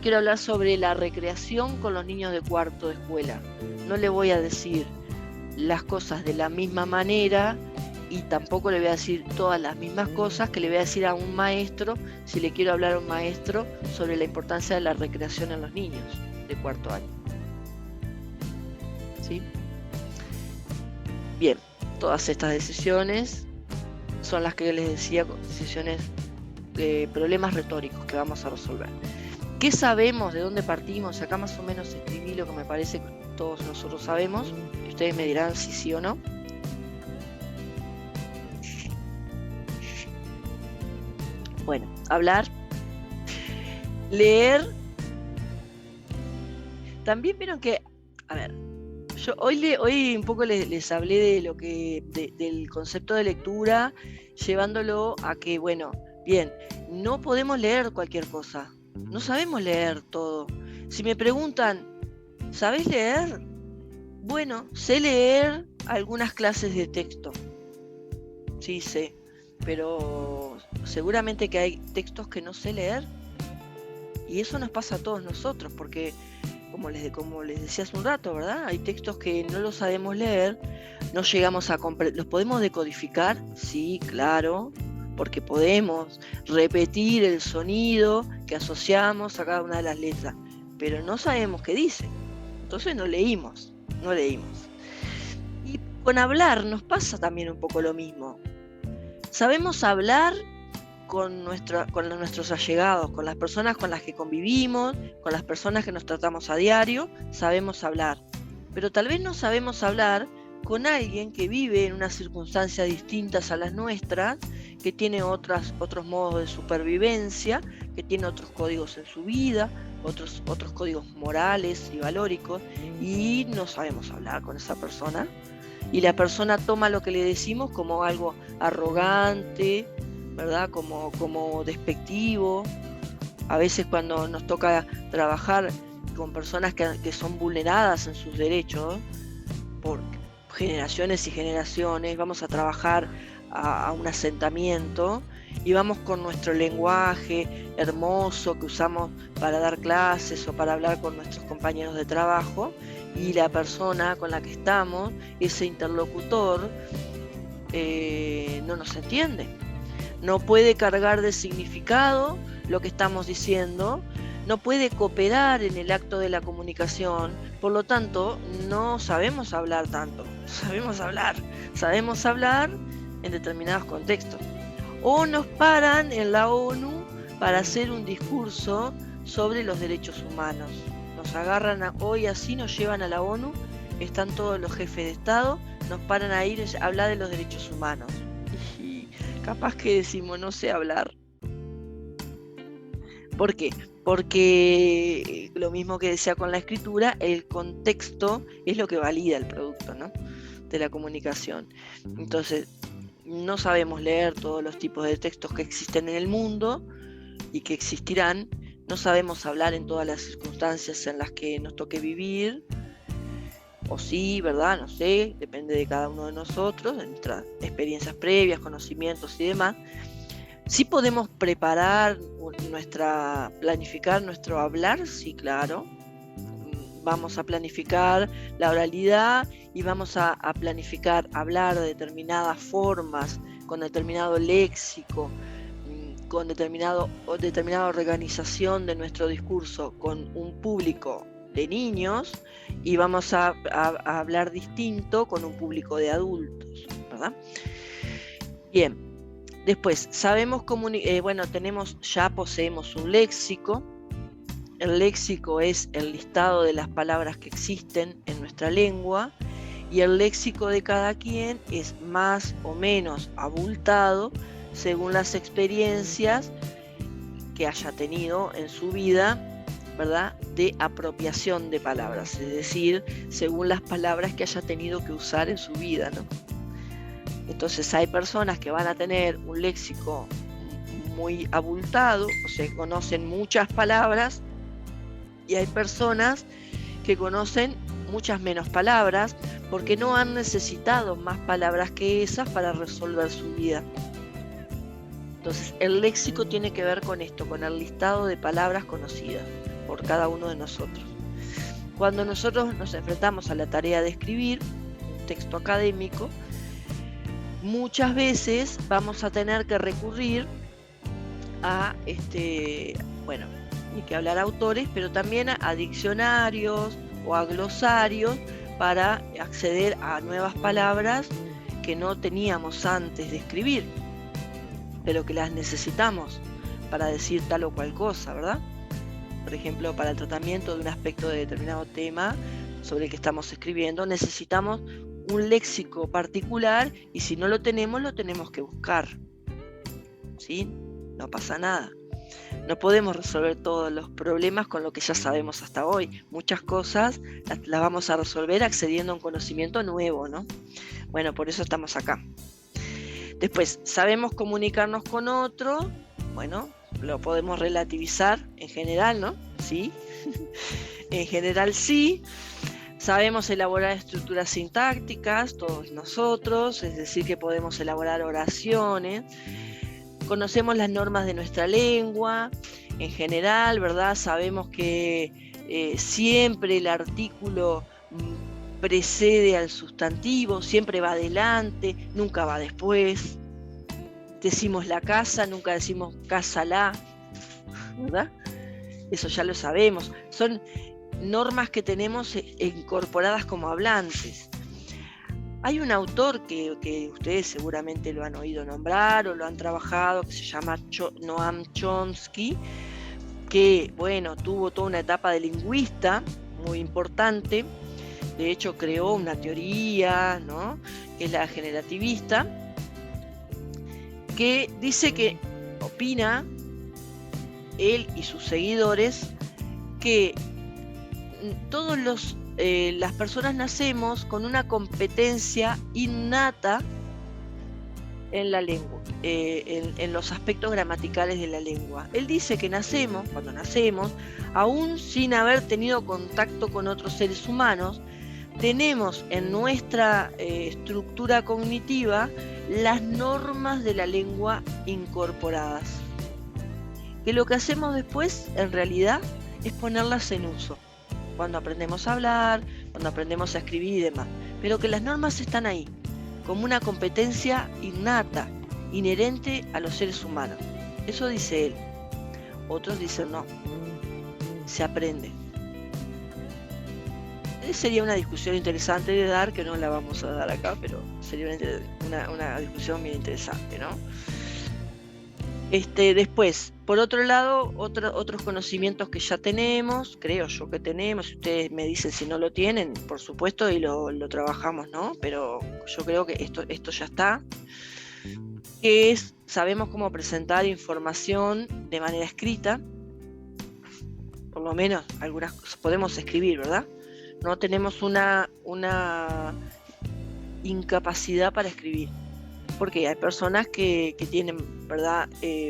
Quiero hablar sobre la recreación con los niños de cuarto de escuela. No le voy a decir las cosas de la misma manera y tampoco le voy a decir todas las mismas cosas que le voy a decir a un maestro si le quiero hablar a un maestro sobre la importancia de la recreación en los niños de cuarto año. ¿Sí? Bien, todas estas decisiones son las que les decía, decisiones de problemas retóricos que vamos a resolver. ¿Qué sabemos? ¿De dónde partimos? Acá más o menos escribí lo que me parece que todos nosotros sabemos y ustedes me dirán si sí o no. Bueno, hablar, leer. También vieron que, a ver, yo hoy un poco les hablé de lo que del concepto de lectura, llevándolo a que, bueno, bien, no podemos leer cualquier cosa, no sabemos leer todo. Si me preguntan, ¿sabés leer? Bueno, sé leer algunas clases de texto, sí sé, pero seguramente que hay textos que no sé leer Y eso nos pasa a todos nosotros, porque como les decía hace un rato, ¿verdad? Hay textos que no los sabemos leer, no llegamos a comprender. ¿Los podemos decodificar? Sí, claro, porque podemos repetir el sonido que asociamos a cada una de las letras, pero no sabemos qué dice. Entonces no leímos. Y con hablar nos pasa también un poco lo mismo. Sabemos hablar con nuestros allegados, con las personas con las que convivimos, con las personas que nos tratamos a diario, sabemos hablar. Pero tal vez no sabemos hablar con alguien que vive en unas circunstancias distintas a las nuestras, que tiene otros modos de supervivencia, que tiene otros códigos en su vida, otros códigos morales y valóricos, y no sabemos hablar con esa persona. Y la persona toma lo que le decimos como algo arrogante, ¿verdad? Como despectivo. A veces cuando nos toca trabajar con personas que son vulneradas en sus derechos por generaciones y generaciones, vamos a trabajar a un asentamiento y vamos con nuestro lenguaje hermoso que usamos para dar clases o para hablar con nuestros compañeros de trabajo, y la persona con la que estamos, ese interlocutor, no nos entiende. No puede cargar de significado lo que estamos diciendo, no puede cooperar en el acto de la comunicación, por lo tanto no sabemos hablar tanto, sabemos hablar en determinados contextos. O nos paran en la ONU para hacer un discurso sobre los derechos humanos. Nos agarran hoy así, nos llevan a la ONU, están todos los jefes de Estado, nos paran a ir a hablar de los derechos humanos. Capaz que decimos, no sé hablar. ¿Por qué? Porque lo mismo que decía con la escritura, el contexto es lo que valida el producto, ¿no? De la comunicación. Entonces, no sabemos leer todos los tipos de textos que existen en el mundo y que existirán. No sabemos hablar en todas las circunstancias en las que nos toque vivir. O sí, ¿verdad? No sé, depende de cada uno de nosotros, de nuestras experiencias previas, conocimientos y demás. Sí podemos planificar nuestro hablar, sí, claro. Vamos a planificar la oralidad y vamos a planificar hablar de determinadas formas, con determinado léxico, con determinada organización de nuestro discurso, con un público de niños, y vamos a hablar distinto con un público de adultos, ¿verdad? Bien, después sabemos poseemos un léxico. El léxico es el listado de las palabras que existen en nuestra lengua, y el léxico de cada quien es más o menos abultado según las experiencias que haya tenido en su vida, ¿verdad?, de apropiación de palabras, es decir, según las palabras que haya tenido que usar en su vida, ¿no? Entonces hay personas que van a tener un léxico muy abultado, o sea, conocen muchas palabras, y hay personas que conocen muchas menos palabras porque no han necesitado más palabras que esas para resolver su vida. Entonces el léxico tiene que ver con esto, con el listado de palabras conocidas por cada uno de nosotros. Cuando nosotros nos enfrentamos a la tarea de escribir un texto académico, muchas veces vamos a tener que recurrir a ni que hablar a autores, pero también a diccionarios o a glosarios para acceder a nuevas palabras que no teníamos antes de escribir, pero que las necesitamos para decir tal o cual cosa, ¿verdad? Por ejemplo, para el tratamiento de un aspecto de determinado tema sobre el que estamos escribiendo, necesitamos un léxico particular, y si no lo tenemos que buscar, ¿sí? No pasa nada. No podemos resolver todos los problemas con lo que ya sabemos hasta hoy. Muchas cosas las vamos a resolver accediendo a un conocimiento nuevo, ¿no? Bueno, por eso estamos acá. Después, sabemos comunicarnos con otro. Bueno, lo podemos relativizar en general, ¿no? Sí. En general sí. Sabemos elaborar estructuras sintácticas, todos nosotros, es decir, que podemos elaborar oraciones. Conocemos las normas de nuestra lengua en general, ¿verdad? Sabemos que siempre el artículo precede al sustantivo, siempre va adelante, nunca va después. Decimos la casa, nunca decimos cásala, ¿verdad? Eso ya lo sabemos. Son normas que tenemos incorporadas como hablantes. Hay un autor que ustedes seguramente lo han oído nombrar o lo han trabajado, que se llama Noam Chomsky, que, bueno, tuvo toda una etapa de lingüista muy importante. De hecho, creó una teoría, ¿no?, que es la generativista, que dice que opina, él y sus seguidores, que todos las personas nacemos con una competencia innata en la lengua, en los aspectos gramaticales de la lengua. Él dice que cuando nacemos, aún sin haber tenido contacto con otros seres humanos, tenemos en nuestra estructura cognitiva las normas de la lengua incorporadas, que lo que hacemos después en realidad es ponerlas en uso, cuando aprendemos a hablar, cuando aprendemos a escribir y demás, pero que las normas están ahí, como una competencia innata, inherente a los seres humanos. Eso dice él. Otros dicen no, se aprende. Sería una discusión interesante de dar, que no la vamos a dar acá, pero sería una discusión bien interesante, ¿no? Después, por otro lado, otros conocimientos que ya tenemos, creo yo que tenemos, si ustedes me dicen si no lo tienen, por supuesto, y lo trabajamos, ¿no? Pero yo creo que esto ya está, que es, sabemos cómo presentar información de manera escrita, por lo menos algunas cosas podemos escribir, ¿verdad? No tenemos una incapacidad para escribir, porque hay personas que tienen, ¿verdad?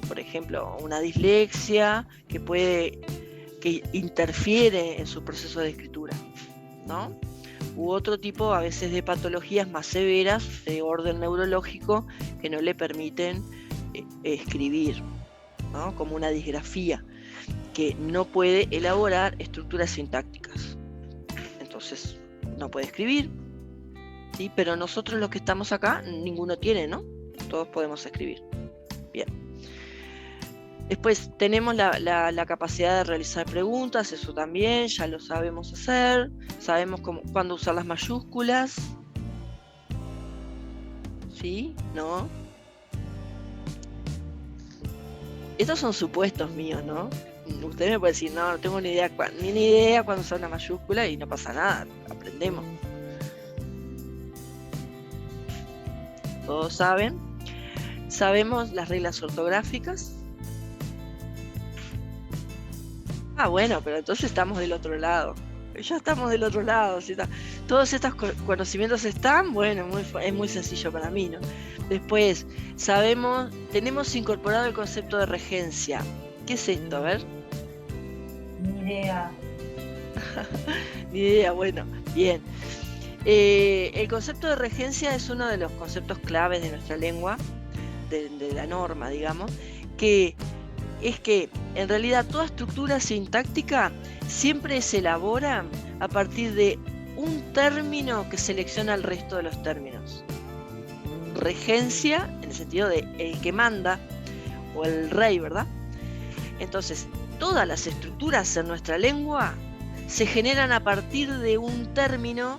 Por ejemplo, una dislexia que interfiere en su proceso de escritura, ¿no? U otro tipo a veces de patologías más severas de orden neurológico que no le permiten escribir, ¿no? Como una disgrafía, que no puede elaborar estructuras sintácticas. Entonces no puede escribir, ¿sí? Pero nosotros los que estamos acá, ninguno tiene, ¿no? Todos podemos escribir. Bien. Después tenemos la capacidad de realizar preguntas, eso también ya lo sabemos hacer. Sabemos cuándo usar las mayúsculas. ¿Sí? ¿No? Estos son supuestos míos, ¿no? Usted me puede decir, no tengo ni idea cuándo usar una mayúscula, y no pasa nada, aprendemos. Todos saben. Sabemos las reglas ortográficas. Bueno, pero entonces estamos del otro lado. Ya estamos del otro lado. ¿Sí? Todos estos conocimientos están, bueno, es muy sencillo para mí, ¿no? Después, tenemos incorporado el concepto de regencia. ¿Qué es esto? A ver. Ni idea. Ni idea, bueno, bien. El concepto de regencia es uno de los conceptos claves de nuestra lengua, de la norma, digamos, que es que en realidad toda estructura sintáctica siempre se elabora a partir de un término que selecciona el resto de los términos. Regencia en el sentido de el que manda o el rey, ¿verdad? Entonces, todas las estructuras en nuestra lengua se generan a partir de un término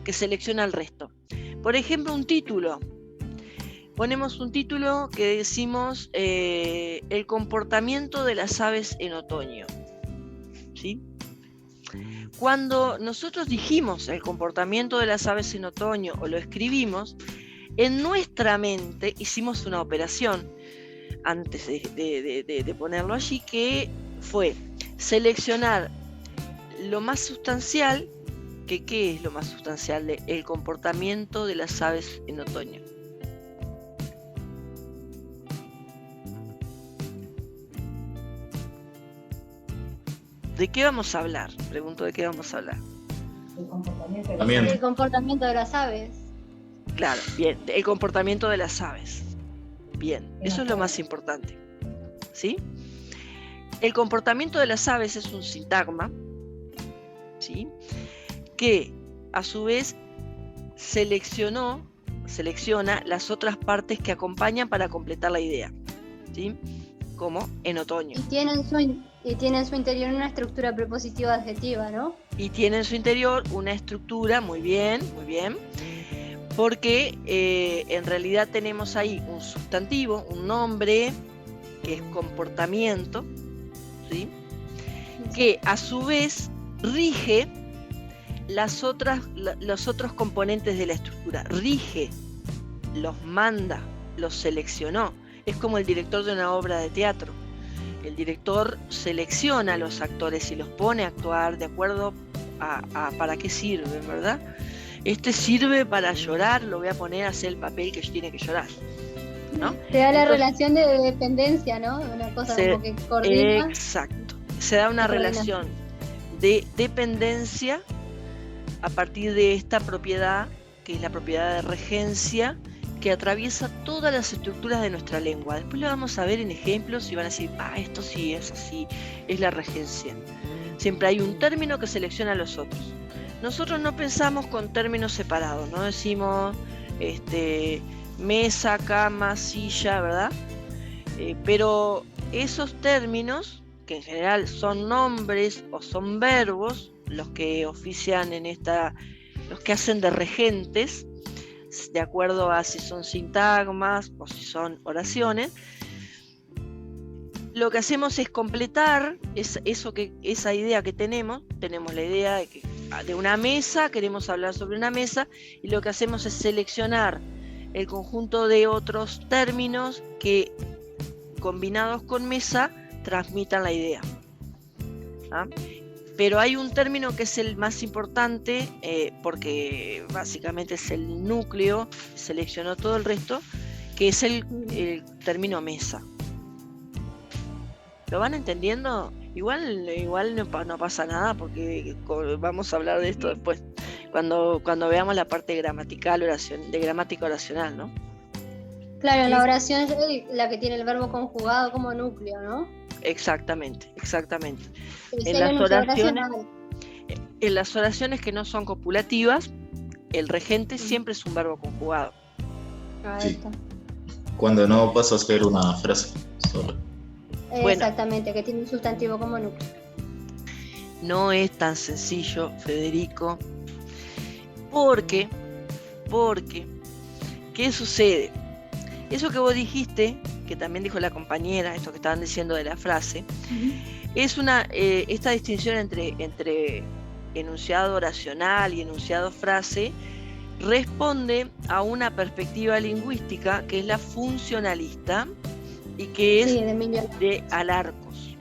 que selecciona el resto. Por ejemplo, un título. Ponemos un título que decimos el comportamiento de las aves en otoño. ¿Sí? Cuando nosotros dijimos el comportamiento de las aves en otoño o lo escribimos, en nuestra mente hicimos una operación antes de ponerlo allí, que fue seleccionar lo más sustancial. ¿Qué es lo más sustancial del comportamiento de las aves en otoño? ¿De qué vamos a hablar? Pregunto, ¿de qué vamos a hablar? El comportamiento de las aves. Claro, bien, el comportamiento de las aves. Bien, eso es lo más importante. ¿Sí? El comportamiento de las aves es un sintagma, ¿sí?, que a su vez selecciona las otras partes que acompañan para completar la idea, ¿sí?, como en otoño. Y tiene en su interior una estructura prepositiva adjetiva, ¿no? Y tiene en su interior una estructura, muy bien, porque en realidad tenemos ahí un sustantivo, un nombre, que es comportamiento, ¿sí?, que a su vez rige los otros componentes de la estructura, rige, los manda, los seleccionó. Es como el director de una obra de teatro. El director selecciona a los actores y los pone a actuar de acuerdo a para qué sirven, ¿verdad? Este sirve para llorar, lo voy a poner a hacer el papel que tiene que llorar, ¿no? Se da la relación de dependencia, ¿no? Una cosa como que coordina. Exacto. Se da una relación de dependencia a partir de esta propiedad, que es la propiedad de regencia, que atraviesa todas las estructuras de nuestra lengua. Después lo vamos a ver en ejemplos y van a decir, esto sí es así, es la regencia. Siempre hay un término que selecciona a los otros. Nosotros no pensamos con términos separados, no decimos mesa, cama, silla, ¿verdad? Pero esos términos, que en general son nombres o son verbos, los que ofician los que hacen de regentes, de acuerdo a si son sintagmas o si son oraciones, lo que hacemos es completar esa idea que tenemos la idea de una mesa, queremos hablar sobre una mesa, y lo que hacemos es seleccionar el conjunto de otros términos que, combinados con mesa, transmitan la idea. ¿Ah? Pero hay un término que es el más importante, porque básicamente es el núcleo, seleccionó todo el resto, que es el término mesa. ¿Lo van entendiendo? Igual no pasa nada, porque vamos a hablar de esto después, cuando veamos la parte gramatical, de gramática oracional, ¿no? Claro, la oración es la que tiene el verbo conjugado como núcleo, ¿no? Exactamente. En las oraciones que no son copulativas, el regente siempre es un verbo conjugado. Sí. Cuando no pasa a ser una frase sola. Exactamente, que tiene un sustantivo como núcleo. No es tan sencillo, Federico, porque ¿qué sucede? Eso que vos dijiste, que también dijo la compañera, esto que estaban diciendo de la frase, es esta distinción entre enunciado oracional y enunciado frase responde a una perspectiva lingüística que es la funcionalista y que es de Alarcos.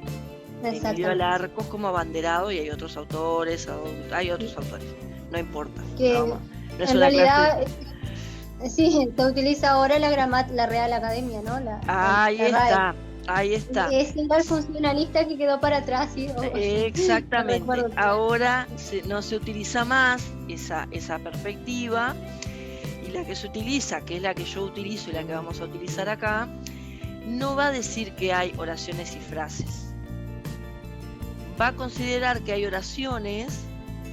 Emilio Alarcos como abanderado, y hay otros autores, no importa. No es en realidad, sí, se utiliza ahora la Real Academia, ¿no? Ahí está. Es igual funcionalista que quedó para atrás, ¿sí? Exactamente. Ahora no se utiliza más esa perspectiva, y la que se utiliza, que es la que yo utilizo y la que vamos a utilizar acá, no va a decir que hay oraciones y frases. Va a considerar que hay oraciones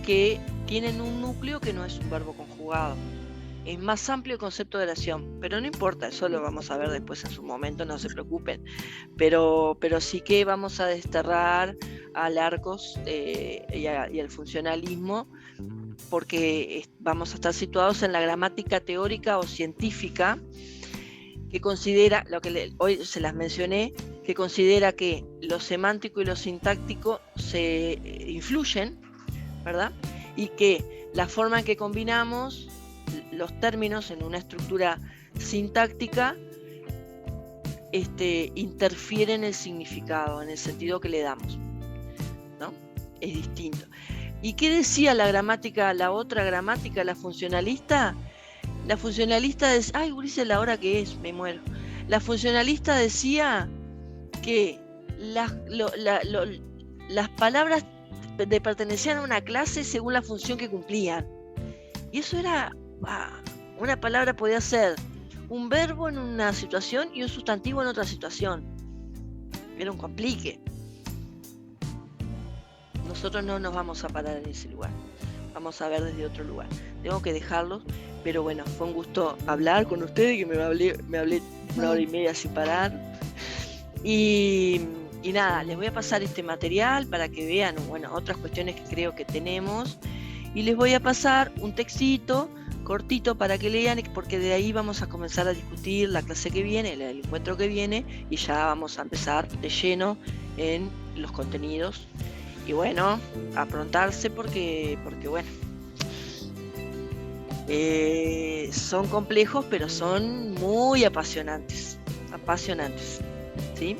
que tienen un núcleo que no es un verbo conjugado. Es más amplio el concepto de oración, pero no importa, eso lo vamos a ver después en su momento, no se preocupen. Pero sí que vamos a desterrar a Alarcos y al funcionalismo, porque vamos a estar situados en la gramática teórica o científica, que considera, lo que hoy se las mencioné, que considera que lo semántico y lo sintáctico se influyen, ¿verdad? Y que la forma en que combinamos los términos en una estructura sintáctica interfiere en el significado, en el sentido que le damos, ¿no? Es distinto. ¿Y qué decía la gramática, la otra gramática, la funcionalista? La funcionalista decía, Ulises, la hora que es, me muero. La funcionalista decía que las palabras pertenecían a una clase según la función que cumplían. Y eso era, una palabra podía ser un verbo en una situación y un sustantivo en otra situación. Era un complique. nosotros no nos vamos a parar en ese lugar, vamos a ver desde otro lugar. Tengo que dejarlos, pero bueno, fue un gusto hablar con ustedes, que me hablé 1 hora y media sin parar. Y nada, les voy a pasar este material para que vean, bueno, otras cuestiones que creo que tenemos, y les voy a pasar un textito cortito para que lean, porque de ahí vamos a comenzar a discutir la clase que viene, el encuentro que viene, y ya vamos a empezar de lleno en los contenidos. Y bueno, aprontarse porque bueno, son complejos, pero son muy apasionantes, ¿sí?